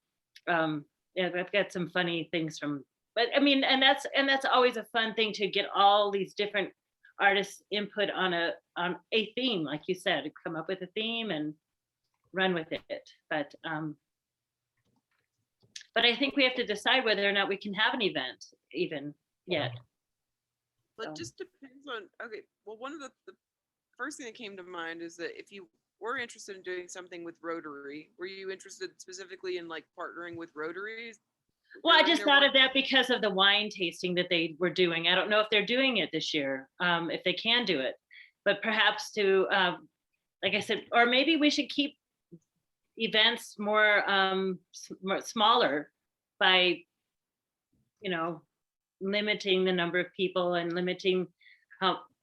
[SPEAKER 6] I've got some funny things from. But I mean, and that's always a fun thing, to get all these different artists' input on a theme, like you said, come up with a theme and run with it. But I think we have to decide whether or not we can have an event even yet.
[SPEAKER 2] Well, it just depends on. Okay, well, one of the first thing that came to mind is that if you were interested in doing something with Rotary, were you interested specifically in like partnering with Rotaries?
[SPEAKER 6] Well, I just thought of that because of the wine tasting that they were doing. I don't know if they're doing it this year, if they can do it, but perhaps to, like I said, or maybe we should keep events more smaller by, limiting the number of people and limiting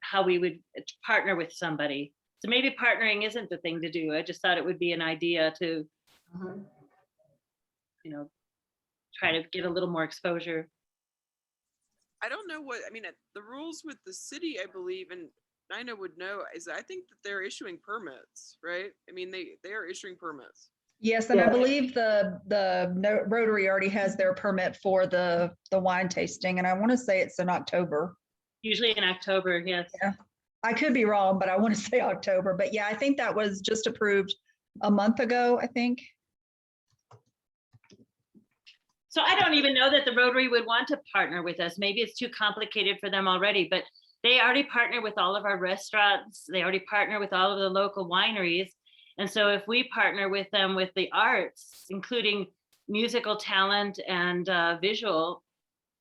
[SPEAKER 6] how we would partner with somebody. So maybe partnering isn't the thing to do. I just thought it would be an idea to, try to get a little more exposure.
[SPEAKER 2] I don't know what, I mean, the rules with the city, I believe, and Nina would know, is I think that they're issuing permits, right? I mean, they are issuing permits.
[SPEAKER 1] Yes, and I believe the Rotary already has their permit for the wine tasting, and I want to say it's in October.
[SPEAKER 6] Usually in October, yes.
[SPEAKER 1] Yeah, I could be wrong, but I want to say October. But yeah, I think that was just approved a month ago, I think.
[SPEAKER 6] So I don't even know that the Rotary would want to partner with us. Maybe it's too complicated for them already, but they already partner with all of our restaurants. They already partner with all of the local wineries. And so if we partner with them with the arts, including musical talent and visual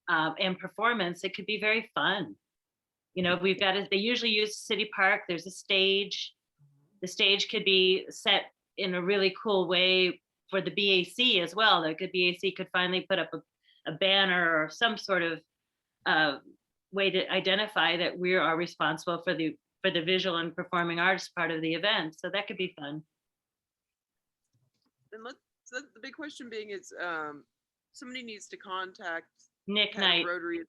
[SPEAKER 6] and performance, it could be very fun. We've got they usually use City Park. There's a stage. The stage could be set in a really cool way for the BAC as well. The BAC could finally put up a banner or some sort of way to identify that we are responsible for the visual and performing arts part of the event. So that could be fun.
[SPEAKER 2] And the big question being is, somebody needs to contact
[SPEAKER 6] Nick Knight.
[SPEAKER 2] Rotary.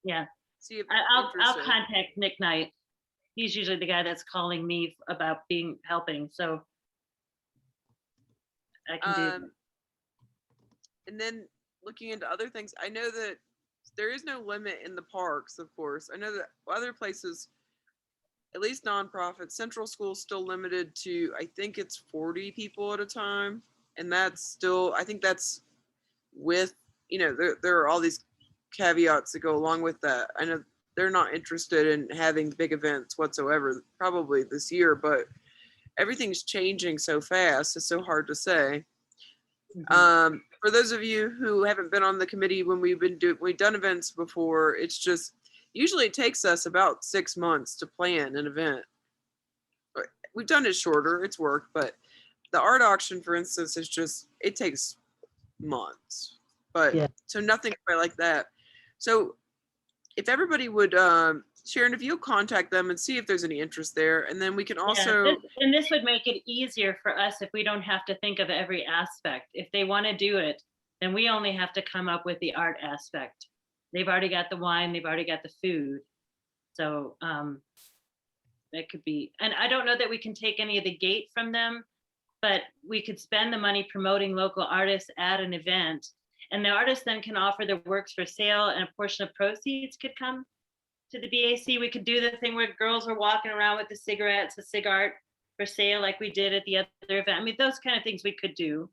[SPEAKER 6] Yeah.
[SPEAKER 2] See if
[SPEAKER 6] I'll contact Nick Knight. He's usually the guy that's calling me about helping. So I can do that.
[SPEAKER 2] And then looking into other things, I know that there is no limit in the parks, of course. I know that other places, at least nonprofits, Central School's still limited to, I think it's 40 people at a time. And that's still, I think that's with, there are all these caveats that go along with that. I know they're not interested in having big events whatsoever, probably this year, but everything's changing so fast. It's so hard to say. For those of you who haven't been on the committee when we've done events before, it's just, usually it takes us about 6 months to plan an event. We've done it shorter, it's worked, but the art auction, for instance, it takes months. But
[SPEAKER 7] Yeah.
[SPEAKER 2] So nothing quite like that. So if everybody would, Sharon, if you'll contact them and see if there's any interest there, and then we can also.
[SPEAKER 6] And this would make it easier for us if we don't have to think of every aspect. If they want to do it, then we only have to come up with the art aspect. They've already got the wine, they've already got the food. So that could be, and I don't know that we can take any of the gate from them, but we could spend the money promoting local artists at an event. And the artist then can offer their works for sale, and a portion of proceeds could come to the BAC. We could do the thing where girls are walking around with the cigarettes, the cig art for sale, like we did at the other event. I mean, those kind of things we could do,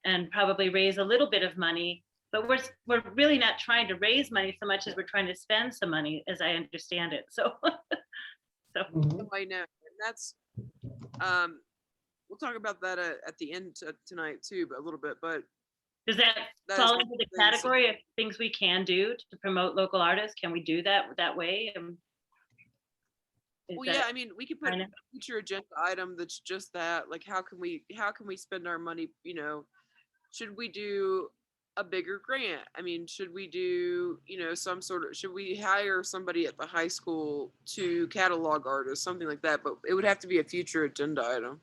[SPEAKER 6] and probably raise a little bit of money. But we're really not trying to raise money so much as we're trying to spend some money, as I understand it. So,
[SPEAKER 7] Mhm.
[SPEAKER 2] I know, and that's we'll talk about that at the end tonight too, but a little bit. But
[SPEAKER 6] does that
[SPEAKER 2] that is
[SPEAKER 6] fall
[SPEAKER 2] one
[SPEAKER 6] into
[SPEAKER 2] of
[SPEAKER 6] the
[SPEAKER 2] the things-
[SPEAKER 6] category of things we can do to promote local artists? Can we do that way? Is
[SPEAKER 2] Well, yeah, I mean, we could put
[SPEAKER 6] kind
[SPEAKER 2] a
[SPEAKER 6] of-
[SPEAKER 2] future agenda item that's just that, like, how can we spend our money? You know, should we do a bigger grant? I mean, should we do, some sort of, should we hire somebody at the high school to catalog artists, something like that? But it would have to be a future agenda item,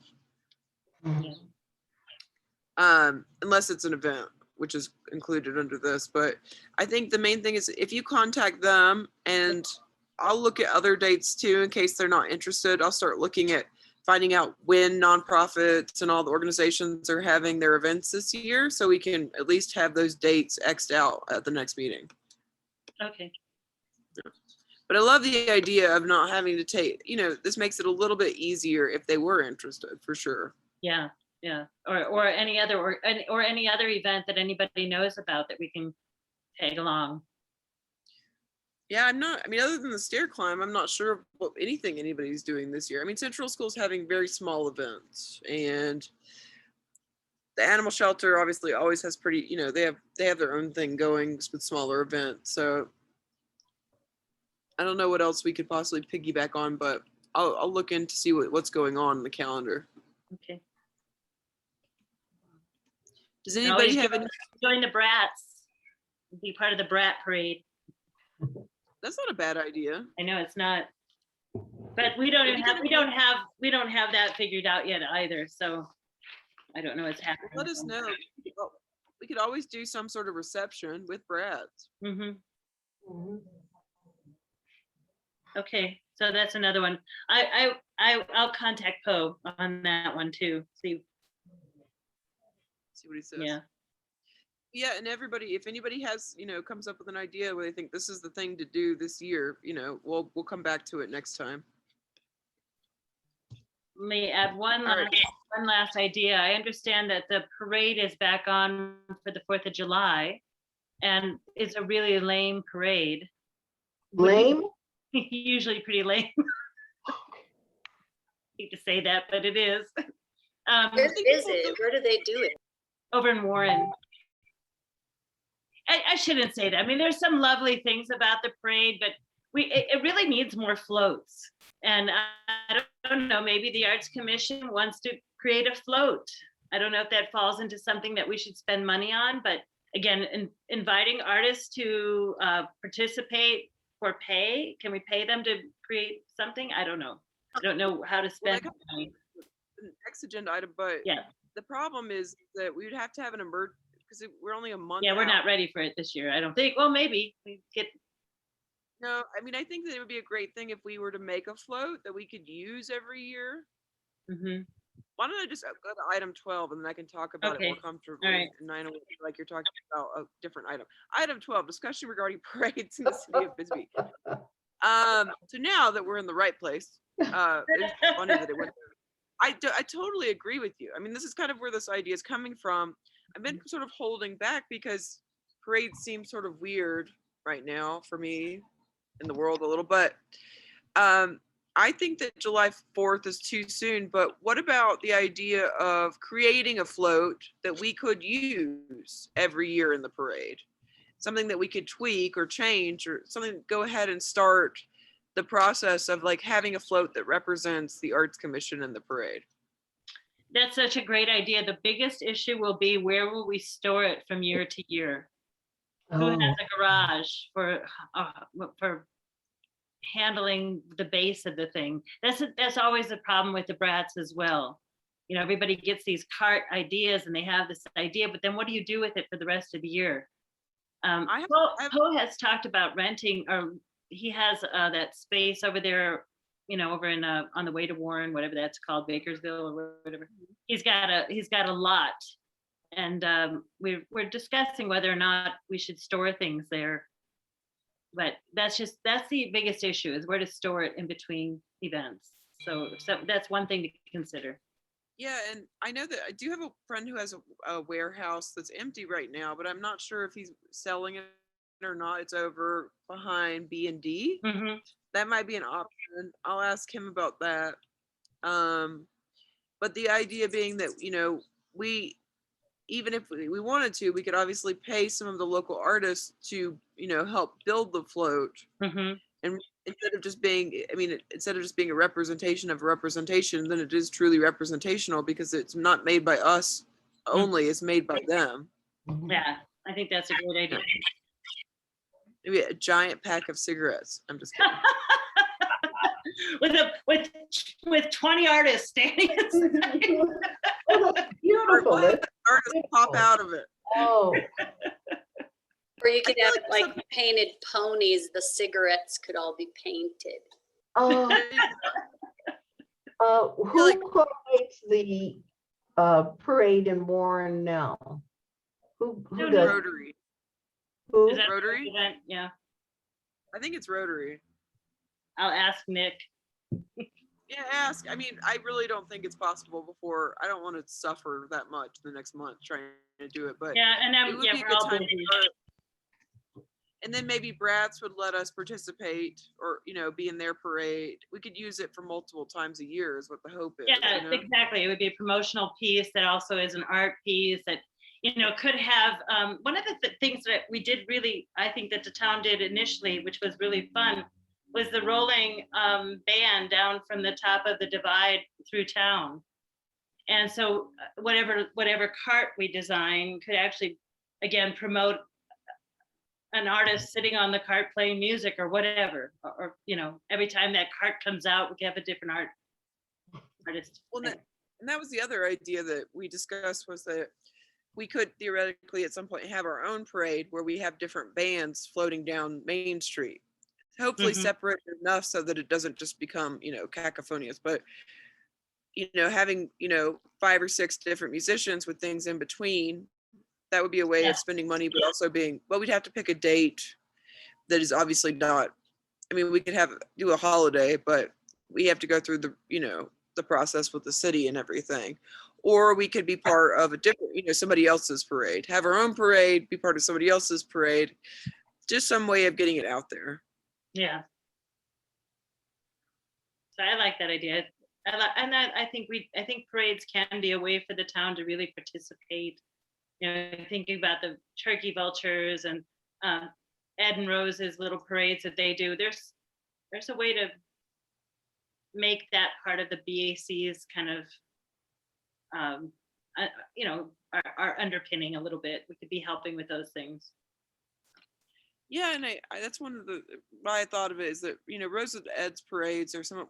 [SPEAKER 2] unless it's an event, which is included under this. But I think the main thing is if you contact them, and I'll look at other dates too in case they're not interested. I'll start looking at finding out when nonprofits and all the organizations are having their events this year, so we can at least have those dates X'd out at the next meeting.
[SPEAKER 6] Okay.
[SPEAKER 2] But I love the idea of not having to take, this makes it a little bit easier if they were interested, for sure.
[SPEAKER 6] Yeah. Or any other any other event that anybody knows about that we can tag along.
[SPEAKER 2] Yeah, other than the stair climb, I'm not sure what anything anybody's doing this year. I mean, Central School's having very small events, and the animal shelter obviously always has pretty, they have their own thing going with smaller events. So I don't know what else we could possibly piggyback on, but I'll look in to see what's going on in the calendar.
[SPEAKER 6] Okay.
[SPEAKER 2] Does anybody have any?
[SPEAKER 6] Join the brats. Be part of the brat parade.
[SPEAKER 2] That's not a bad idea.
[SPEAKER 6] I know it's not, but we don't have that figured out yet either. So I don't know what's happening.
[SPEAKER 2] Let us know. Well, we could always do some sort of reception with brats.
[SPEAKER 6] Mm-hmm. Okay, so that's another one. I'll contact Poe on that one too. See
[SPEAKER 2] what he says.
[SPEAKER 6] Yeah.
[SPEAKER 2] And everybody, if anybody has, comes up with an idea where they think this is the thing to do this year, we'll come back to it next time.
[SPEAKER 6] Let me add one
[SPEAKER 2] All right.
[SPEAKER 6] last idea. I understand that the parade is back on for the 4th of July, and it's a really lame parade.
[SPEAKER 7] Lame?
[SPEAKER 6] Usually pretty lame. Hate to say that, but it is.
[SPEAKER 4] Where is it? Where do they do it?
[SPEAKER 6] Over in Warren. I shouldn't say that. I mean, there's some lovely things about the parade, but it really needs more floats. And I don't know, maybe the Arts Commission wants to create a float. I don't know if that falls into something that we should spend money on, but again, inviting artists to participate for pay. Can we pay them to create something? I don't know. I don't know how to spend money.
[SPEAKER 2] The next agenda item, but
[SPEAKER 6] Yeah.
[SPEAKER 2] the problem is that we would have to have an emergency because we're only a month.
[SPEAKER 6] Yeah, we're not
[SPEAKER 2] out.
[SPEAKER 6] ready for it this year. I don't think. Well, maybe we get.
[SPEAKER 2] No, I think that it would be a great thing if we were to make a float that we could use every year.
[SPEAKER 6] Mhm.
[SPEAKER 2] Why don't I just go to item 12 and then I can talk about it more
[SPEAKER 6] Okay.
[SPEAKER 2] comfortably.
[SPEAKER 6] All right.
[SPEAKER 2] And I know like you're talking about a different item. Item 12, discussion regarding parades in the city of Bisbee. So now that we're in the right place, it's funny that it went there. I totally agree with you. I mean, this is kind of where this idea is coming from. I've been sort of holding back because parades seem sort of weird right now for me in the world a little, but I think that July 4th is too soon, but what about the idea of creating a float that we could use every year in the parade? Something that we could tweak or change or something, go ahead and start the process of like having a float that represents the Arts Commission in the parade.
[SPEAKER 6] That's such a great idea. The biggest issue will be where will we store it from year to year? Who has a garage for handling the base of the thing? That's always a problem with the brats as well. You know, everybody gets these cart ideas and they have this idea, but then what do you do with it for the rest of the year? Poe has talked about renting, or he has that space over there, you know, over in on the way to Warren, whatever that's called, Bakersville or whatever. He's got a lot And we're discussing whether or not we should store things there. But that's the biggest issue, is where to store it in between events. So that's one thing to consider.
[SPEAKER 2] Yeah, and I know that I do have a friend who has a warehouse that's empty right now, but I'm not sure if he's selling it or not. It's over behind B&D.
[SPEAKER 6] Mhm.
[SPEAKER 2] That might be an option. I'll ask him about that. But the idea being that, we, even if we wanted to, we could obviously pay some of the local artists to, help build the float.
[SPEAKER 6] Mhm.
[SPEAKER 2] And instead of just being, instead of just being a representation of a representation, then it is truly representational because it's not made by us only, it's made by them.
[SPEAKER 6] Yeah, I think that's a great idea.
[SPEAKER 2] Maybe a giant pack of cigarettes. I'm just kidding.
[SPEAKER 6] with 20 artists standing inside.
[SPEAKER 7] Oh, that's beautiful. That's
[SPEAKER 2] Artists pop out of it.
[SPEAKER 7] Oh,
[SPEAKER 4] Or you could
[SPEAKER 2] feel
[SPEAKER 4] have
[SPEAKER 2] like
[SPEAKER 4] like painted ponies, the cigarettes could all be painted.
[SPEAKER 7] who
[SPEAKER 2] like-
[SPEAKER 7] coordinates the parade in Warren now? Who
[SPEAKER 6] Don't
[SPEAKER 7] does?
[SPEAKER 6] know.
[SPEAKER 2] Rotary.
[SPEAKER 7] Who?
[SPEAKER 6] Is that a
[SPEAKER 2] Rotary?
[SPEAKER 6] event? Yeah,
[SPEAKER 2] I think it's Rotary.
[SPEAKER 6] I'll ask Nick.
[SPEAKER 2] Yeah, ask. I really don't think it's possible before. I don't want to suffer that much the next month trying to do it, but
[SPEAKER 6] Yeah, and
[SPEAKER 2] it would be a
[SPEAKER 6] we're
[SPEAKER 2] good
[SPEAKER 6] all
[SPEAKER 2] time to
[SPEAKER 6] busy.
[SPEAKER 2] start. And then maybe Bratz would let us participate or, be in their parade. We could use it for multiple times a year is what the hope is.
[SPEAKER 6] Yeah, exactly. It would be a promotional piece that also is an art piece that, could have, one of the things that we did really, I think that the town did initially, which was really fun, was the rolling band down from the top of the divide through town. And so whatever cart we design could actually, again, promote an artist sitting on the cart playing music or whatever, or every time that cart comes out, we have a different artist.
[SPEAKER 2] Well, and that was the other idea that we discussed, was that we could theoretically at some point have our own parade where we have different bands floating down Main Street. Hopefully
[SPEAKER 6] Mhm.
[SPEAKER 2] separated enough so that it doesn't just become, cacophonious, but having, 5 or 6 different musicians with things in between, that would be a way
[SPEAKER 6] Yeah.
[SPEAKER 2] of spending money, but also we'd have to pick a date that is obviously not, we could do a holiday, but we have to go through the, the process with the city and everything. Or we could be part of a different, somebody else's parade, have our own parade, be part of somebody else's parade, just some way of getting it out there.
[SPEAKER 6] Yeah. So I like that idea. I think parades can be a way for the town to really participate. Thinking about the turkey vultures and Ed and Rose's little parades that they do. There's a way to make that part of the BAC's kind of, our underpinning a little bit. We could be helping with those things.
[SPEAKER 2] Yeah, and I that's one of the why I thought of it is that Rose and Ed's parades are some of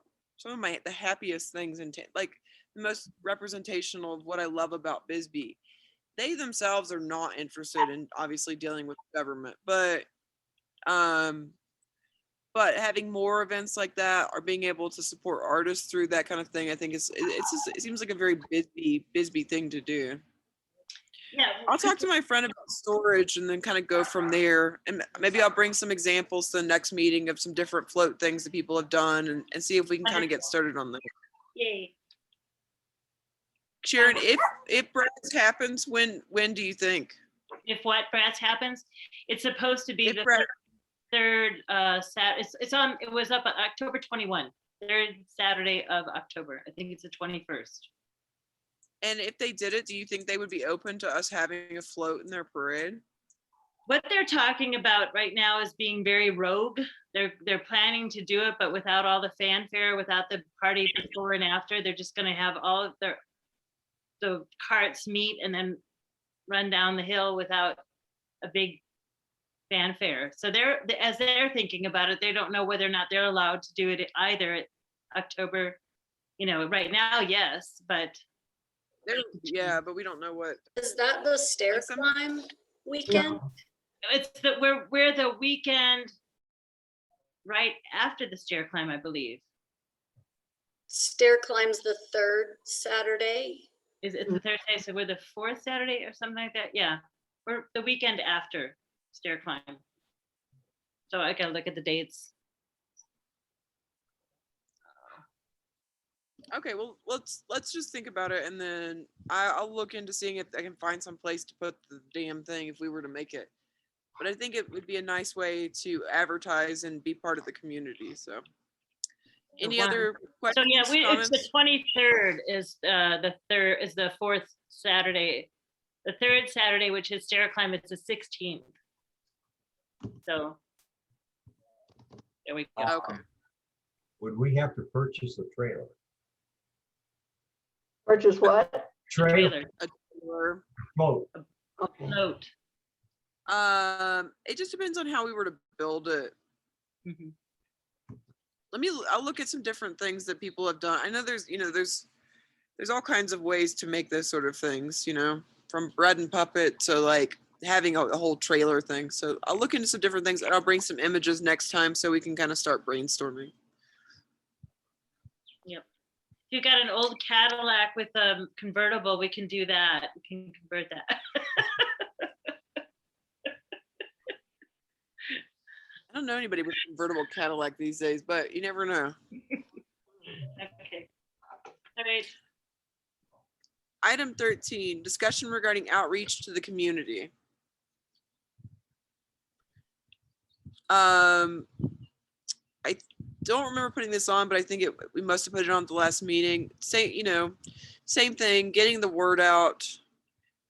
[SPEAKER 2] the happiest things in like the most representational of what I love about Bisbee. They themselves are not interested in obviously dealing with government, but having more events like that or being able to support artists through that kind of thing, I think it seems like a very Bisbee thing to do.
[SPEAKER 6] Yeah,
[SPEAKER 2] I'll talk to my friend about storage and then kind of go from there. And maybe I'll bring some examples to the next meeting of some different float things that people have done and see if we can kind of get started on that.
[SPEAKER 6] Yay.
[SPEAKER 2] Sharon, if Bratz happens, when do you think?
[SPEAKER 6] If what, Bratz happens, it's supposed to be
[SPEAKER 2] If
[SPEAKER 6] the
[SPEAKER 2] Bratz-
[SPEAKER 6] third it was up on October 21, third Saturday of October. I think it's the 21st.
[SPEAKER 2] And if they did it, do you think they would be open to us having a float in their parade?
[SPEAKER 6] What they're talking about right now is being very rogue. They're planning to do it, but without all the fanfare, without the party before and after. They're just going to have all of the carts meet and then run down the hill without a big fanfare. So as they're thinking about it, they don't know whether or not they're allowed to do it either at October. Right now, yes, but
[SPEAKER 2] Yeah, but we don't know what.
[SPEAKER 4] Is that the stair
[SPEAKER 2] Like some-
[SPEAKER 4] climb weekend?
[SPEAKER 7] no.
[SPEAKER 6] it's we're the weekend right after the stair climb, I believe.
[SPEAKER 4] Stair climb's the third Saturday.
[SPEAKER 6] Is it the Thursday? So we're the fourth Saturday or something like that? Yeah. Or the weekend after stair climb. So I gotta look at the dates.
[SPEAKER 2] Okay, well, let's just think about it, and then I'll look into seeing if I can find some place to put the damn thing if we were to make it. But I think it would be a nice way to advertise and be part of the community. So, any
[SPEAKER 6] One.
[SPEAKER 2] other
[SPEAKER 6] So
[SPEAKER 2] questions,
[SPEAKER 6] yeah, it's the
[SPEAKER 2] comments?
[SPEAKER 6] 23rd is the fourth Saturday. The third Saturday, which is stair climb, it's the 16th. So there we go.
[SPEAKER 2] Okay.
[SPEAKER 3] Would we have to purchase a trailer?
[SPEAKER 7] Purchase what?
[SPEAKER 3] Trailer,
[SPEAKER 6] Trailer,
[SPEAKER 3] boat.
[SPEAKER 7] Okay.
[SPEAKER 6] float.
[SPEAKER 2] It just depends on how we were to build it.
[SPEAKER 6] Mhm.
[SPEAKER 2] I'll look at some different things that people have done. I know there's all kinds of ways to make those sort of things, from bread and puppet to like having a whole trailer thing. So I'll look into some different things and I'll bring some images next time so we can kind of start brainstorming.
[SPEAKER 6] Yep. If you got an old Cadillac with a convertible, we can do that. We can convert that.
[SPEAKER 2] I don't know anybody with a convertible Cadillac these days, but you never know.
[SPEAKER 6] Okay. All right.
[SPEAKER 2] Item 13, discussion regarding outreach to the community. I don't remember putting this on, but I think we must have put it on at the last meeting. Same thing, getting the word out.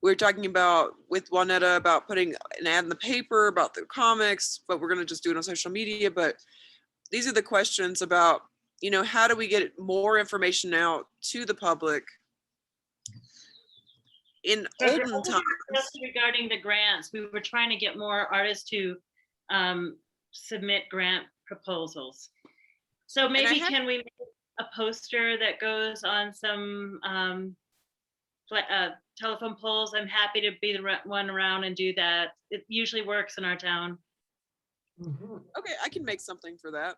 [SPEAKER 2] We were talking about with Juanetta about putting an ad in the paper about the comics, but we're going to just do it on social media. But these are the questions about, how do we get more information out to the public? In olden times,
[SPEAKER 6] Just regarding the grants, we were trying to get more artists to submit grant proposals. So maybe can we make a poster that goes on some telephone poles? I'm happy to be the one around and do that. It usually works in our town.
[SPEAKER 7] Mhm.
[SPEAKER 2] okay, I can make something for that.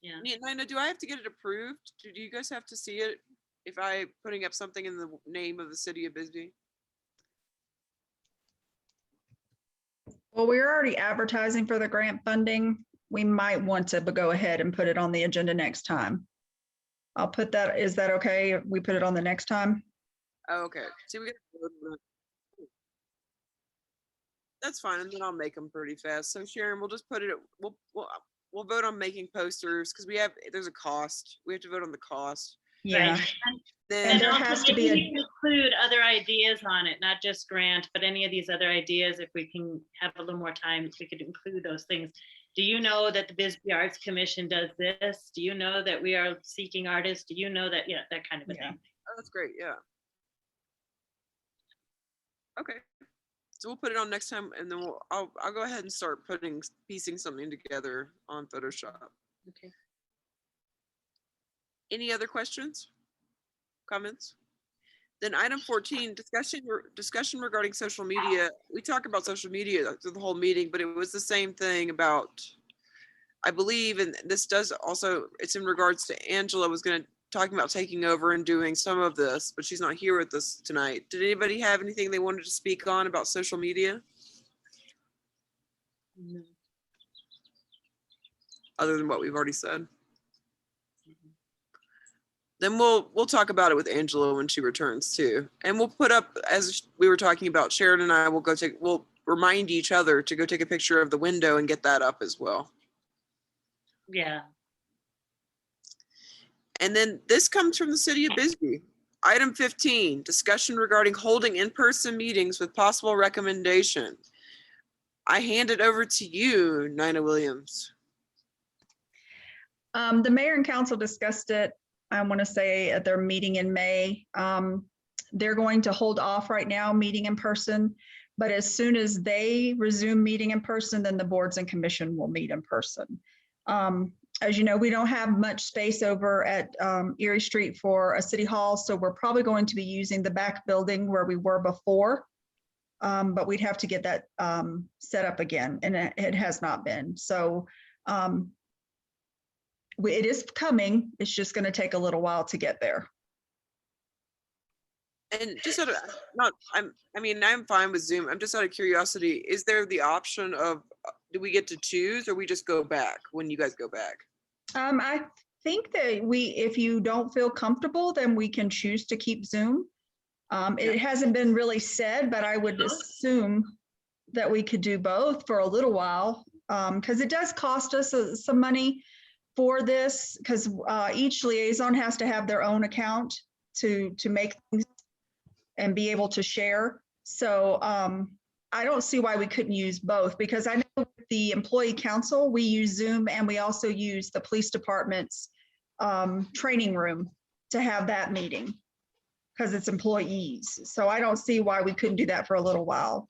[SPEAKER 6] Yeah.
[SPEAKER 2] Nina, do I have to get it approved? Do you guys have to see it if I putting up something in the name of the city of Bisbee?
[SPEAKER 1] Well, we're already advertising for the grant funding. We might want to go ahead and put it on the agenda next time. I'll put that, is that okay? if we put it on the next time?
[SPEAKER 2] Oh, okay. See, we got to vote on it. That's fine, and then I'll make them pretty fast. So Sharon, we'll just put it. We'll vote on making posters because there's a cost. We have to vote on the cost.
[SPEAKER 1] Yeah.
[SPEAKER 6] Right.
[SPEAKER 2] Then
[SPEAKER 1] And there
[SPEAKER 6] also
[SPEAKER 1] has to
[SPEAKER 6] maybe
[SPEAKER 1] be
[SPEAKER 6] we can include other ideas on it, not just grant, but any of these other ideas. If we can have a little more time, we could include those things. Do you know that the Bisbee Arts Commission does this? Do you know that we are seeking artists? Do you know that, that kind of a
[SPEAKER 1] Yeah.
[SPEAKER 6] thing?
[SPEAKER 2] Oh, that's great. Yeah. Okay. So we'll put it on next time, and then I'll go ahead and start piecing something together on Photoshop.
[SPEAKER 6] Okay.
[SPEAKER 2] Any other questions? Comments? Then item 14, discussion regarding social media. We talk about social media through the whole meeting, but it was the same thing about, I believe, and this does also, it's in regards to Angela was talking about taking over and doing some of this, but she's not here with us tonight. Did anybody have anything they wanted to speak on about social media?
[SPEAKER 6] No.
[SPEAKER 2] Other than what we've already said? Then we'll talk about it with Angela when she returns too. And we'll put up, as we were talking about, Sharon and I will we'll remind each other to go take a picture of the window and get that up as well.
[SPEAKER 6] Yeah.
[SPEAKER 2] And then this comes from the city of Bisbee. Item 15, discussion regarding holding in-person meetings with possible recommendation. I hand it over to you, Nina Williams.
[SPEAKER 1] The mayor and council discussed it, I want to say, at their meeting in May. They're going to hold off right now, meeting in person, but as soon as they resume meeting in person, then the boards and commission will meet in person. As you know, we don't have much space over at Erie Street for a city hall, so we're probably going to be using the back building where we were before, but we'd have to get that set up again, and it has not been. So it is coming. It's just going to take a little while to get there.
[SPEAKER 2] And just out of not, I mean, I'm fine with Zoom. I'm just out of curiosity. Is there the option of, do we get to choose, or we just go back when you guys go back?
[SPEAKER 1] I think that if you don't feel comfortable, then we can choose to keep Zoom. It hasn't been really said, but I would assume that we could do both for a little while, because it does cost us some money for this, because each liaison has to have their own account to make things and be able to share. So I don't see why we couldn't use both, because I know with the employee council, we use Zoom, and we also use the police department's training room to have that meeting, because it's employees. So I don't see why we couldn't do that for a little while.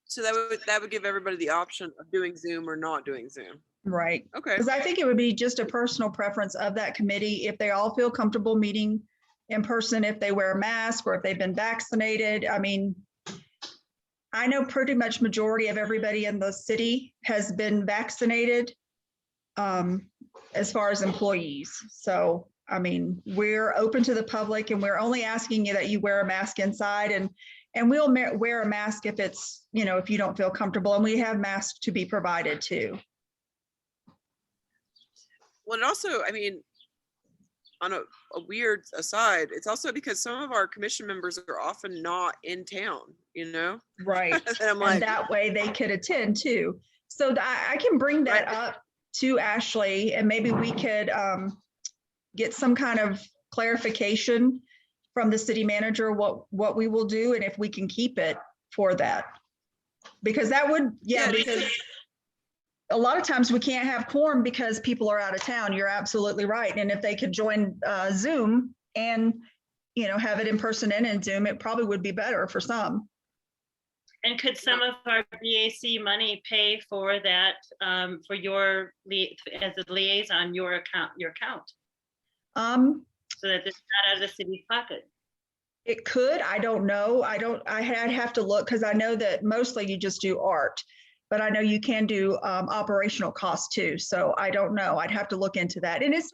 [SPEAKER 2] So that would give everybody the option of doing Zoom or not doing Zoom.
[SPEAKER 1] Right.
[SPEAKER 2] Okay.
[SPEAKER 1] Because I think it would be just a personal preference of that committee if they all feel comfortable meeting in person, if they wear a mask or if they've been vaccinated. I mean, I know pretty much majority of everybody in the city has been vaccinated as far as employees. So, I mean, we're open to the public, and we're only asking you that you wear a mask inside, and we'll wear a mask if it's, if you don't feel comfortable, and we have masks to be provided too.
[SPEAKER 2] Well, and also, I mean, on a weird aside, it's also because some of our commission members are often not in town,
[SPEAKER 1] Right.
[SPEAKER 2] And I'm like,
[SPEAKER 1] And that way they could attend too. So I can bring that up to Ashley, and maybe we could get some kind of clarification from the city manager, what we will do, and if we can keep it for that. Because that would, because a lot of times we can't have quorum because people are out of town. You're absolutely right. And if they could join Zoom and, have it in person and in Zoom, it probably would be better for some.
[SPEAKER 6] And could some of our BAC money pay for that, for your, as a liaison, your account? So that it's not out of the city's pocket.
[SPEAKER 1] It could, I don't know. I'd have to look, because I know that mostly you just do art, but I know you can do operational costs too. So I don't know. I'd have to look into that. And it's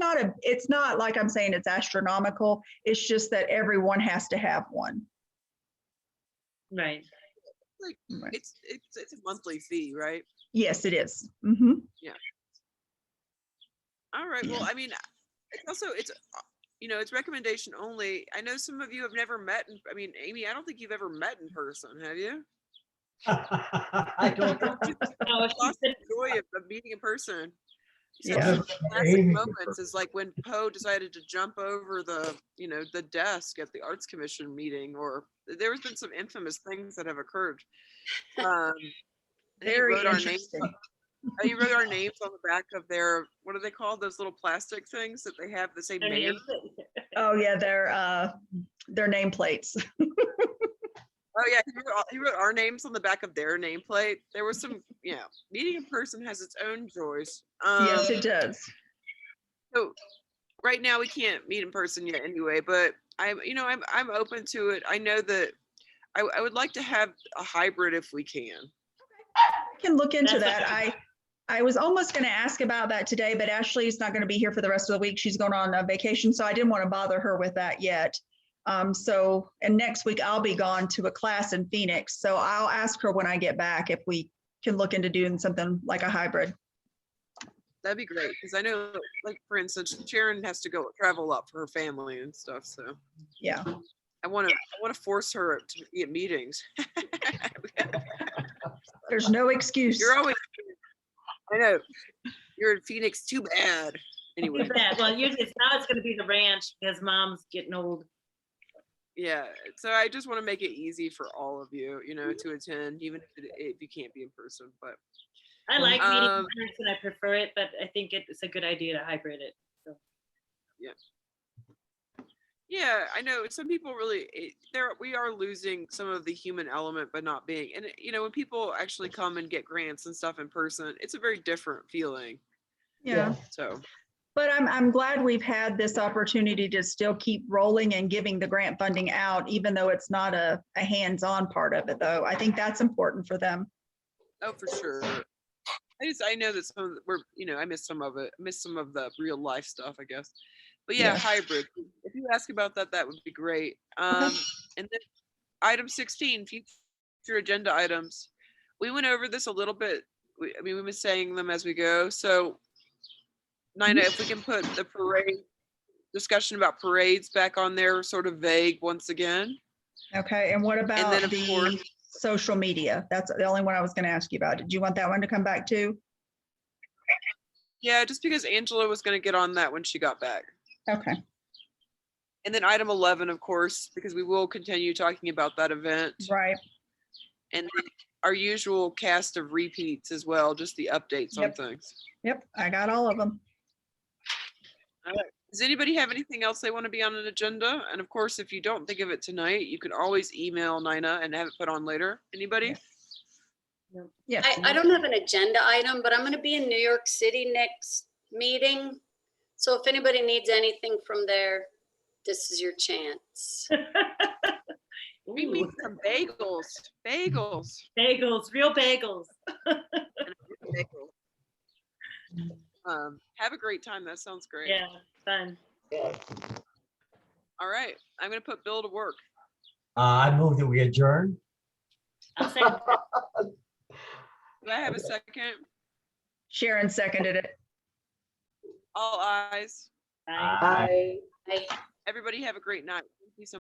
[SPEAKER 1] not like I'm saying it's astronomical. It's just that everyone has to have one.
[SPEAKER 6] Right.
[SPEAKER 2] like it's a monthly fee, right?
[SPEAKER 1] Yes, it is. Mm-hmm.
[SPEAKER 2] Yeah. All right. Well, I mean, it's also, it's recommendation only. I know some of you have never met. I mean, Amy, I don't think you've ever met in person, have you?
[SPEAKER 3] I don't.
[SPEAKER 6] Oh,
[SPEAKER 2] Lost the joy of meeting in person.
[SPEAKER 1] Yeah.
[SPEAKER 2] Classic
[SPEAKER 3] Amy-
[SPEAKER 2] moments is like when Poe decided to jump over the desk at the Arts Commission meeting, or there's been some infamous things that have occurred. And
[SPEAKER 1] Very interesting.
[SPEAKER 2] He wrote our names on the back of their, what are they called? Those little plastic things that they have that say mayor.
[SPEAKER 1] Oh yeah, their nameplates.
[SPEAKER 2] Oh yeah, he wrote our names on the back of their nameplate. There was some, meeting in person has its own joys.
[SPEAKER 1] Yes, it does.
[SPEAKER 2] So right now we can't meet in person yet anyway, but I'm open to it. I know that I would like to have a hybrid if we can.
[SPEAKER 1] I can look into
[SPEAKER 6] That's
[SPEAKER 1] that. I was almost going to ask about that today, but Ashley's not going to be here for the rest of the week. She's going on a vacation, so I didn't want to bother her with that yet. And next week I'll be gone to a class in Phoenix, so I'll ask her when I get back if we can look into doing something like a hybrid.
[SPEAKER 2] That'd be great, because I know, like, for instance, Sharon has to go travel up for her family and stuff. So
[SPEAKER 1] Yeah.
[SPEAKER 2] I want to force her to be at meetings.
[SPEAKER 1] There's no excuse.
[SPEAKER 2] You're always, I know, you're in Phoenix. Too bad. Anyway.
[SPEAKER 6] Too bad. Well, usually it's going to be the ranch because mom's getting old.
[SPEAKER 2] Yeah, so I just want to make it easy for all of you, to attend, even if you can't be in person. But
[SPEAKER 6] I like meeting in person. I prefer it, but I think it's a good idea to hybrid it. So.
[SPEAKER 2] Yeah, I know some people really we are losing some of the human element, but not being. And when people actually come and get grants and stuff in person, it's a very different feeling.
[SPEAKER 1] Yeah.
[SPEAKER 2] So.
[SPEAKER 1] But I'm glad we've had this opportunity to still keep rolling and giving the grant funding out, even though it's not a hands-on part of it, though. I think that's important for them.
[SPEAKER 2] Oh, for sure. I know that some of I miss some of it. I miss some of the real life stuff, I guess. But yeah,
[SPEAKER 1] Yeah.
[SPEAKER 2] hybrid. If you ask about that, that would be great. And then item 16, future agenda items. We went over this a little bit. I mean, we've been saying them as we go. So, Nina, if we can put the parade discussion about parades back on there, sort of vague once again.
[SPEAKER 1] Okay, and what about
[SPEAKER 2] then, of
[SPEAKER 1] the
[SPEAKER 2] course-
[SPEAKER 1] social media? That's the only one I was going to ask you about. Did you want that one to come back too?
[SPEAKER 2] Yeah, just because Angela was going to get on that when she got back.
[SPEAKER 1] Okay,
[SPEAKER 2] And then item 11, of course, because we will continue talking about that event.
[SPEAKER 1] right.
[SPEAKER 2] And then our usual cast of repeats as well, just the updates on
[SPEAKER 1] Yep.
[SPEAKER 2] things.
[SPEAKER 1] Yep, I got all of them.
[SPEAKER 2] All right. Does anybody have anything else they want to be on an agenda? And of course, if you don't think of it tonight, you can always email Nina and have it put on later. Anybody?
[SPEAKER 1] Yes.
[SPEAKER 4] I don't have an agenda item, but I'm going to be in New York City next meeting. So if anybody needs anything from there, this is your chance.
[SPEAKER 2] We need
[SPEAKER 6] Ooh,
[SPEAKER 2] some bagels. Bagels.
[SPEAKER 6] bagels, real bagels.
[SPEAKER 2] Have a great time. That sounds great.
[SPEAKER 6] Yeah, fun.
[SPEAKER 2] All right. I'm going to put Bill to work.
[SPEAKER 3] I move that we adjourn.
[SPEAKER 6] I'll say,
[SPEAKER 2] Do I have a second?
[SPEAKER 1] Sharon seconded it.
[SPEAKER 2] All eyes.
[SPEAKER 6] bye.
[SPEAKER 3] Aye.
[SPEAKER 7] I.
[SPEAKER 4] I
[SPEAKER 2] Everybody have a great night. Thank you so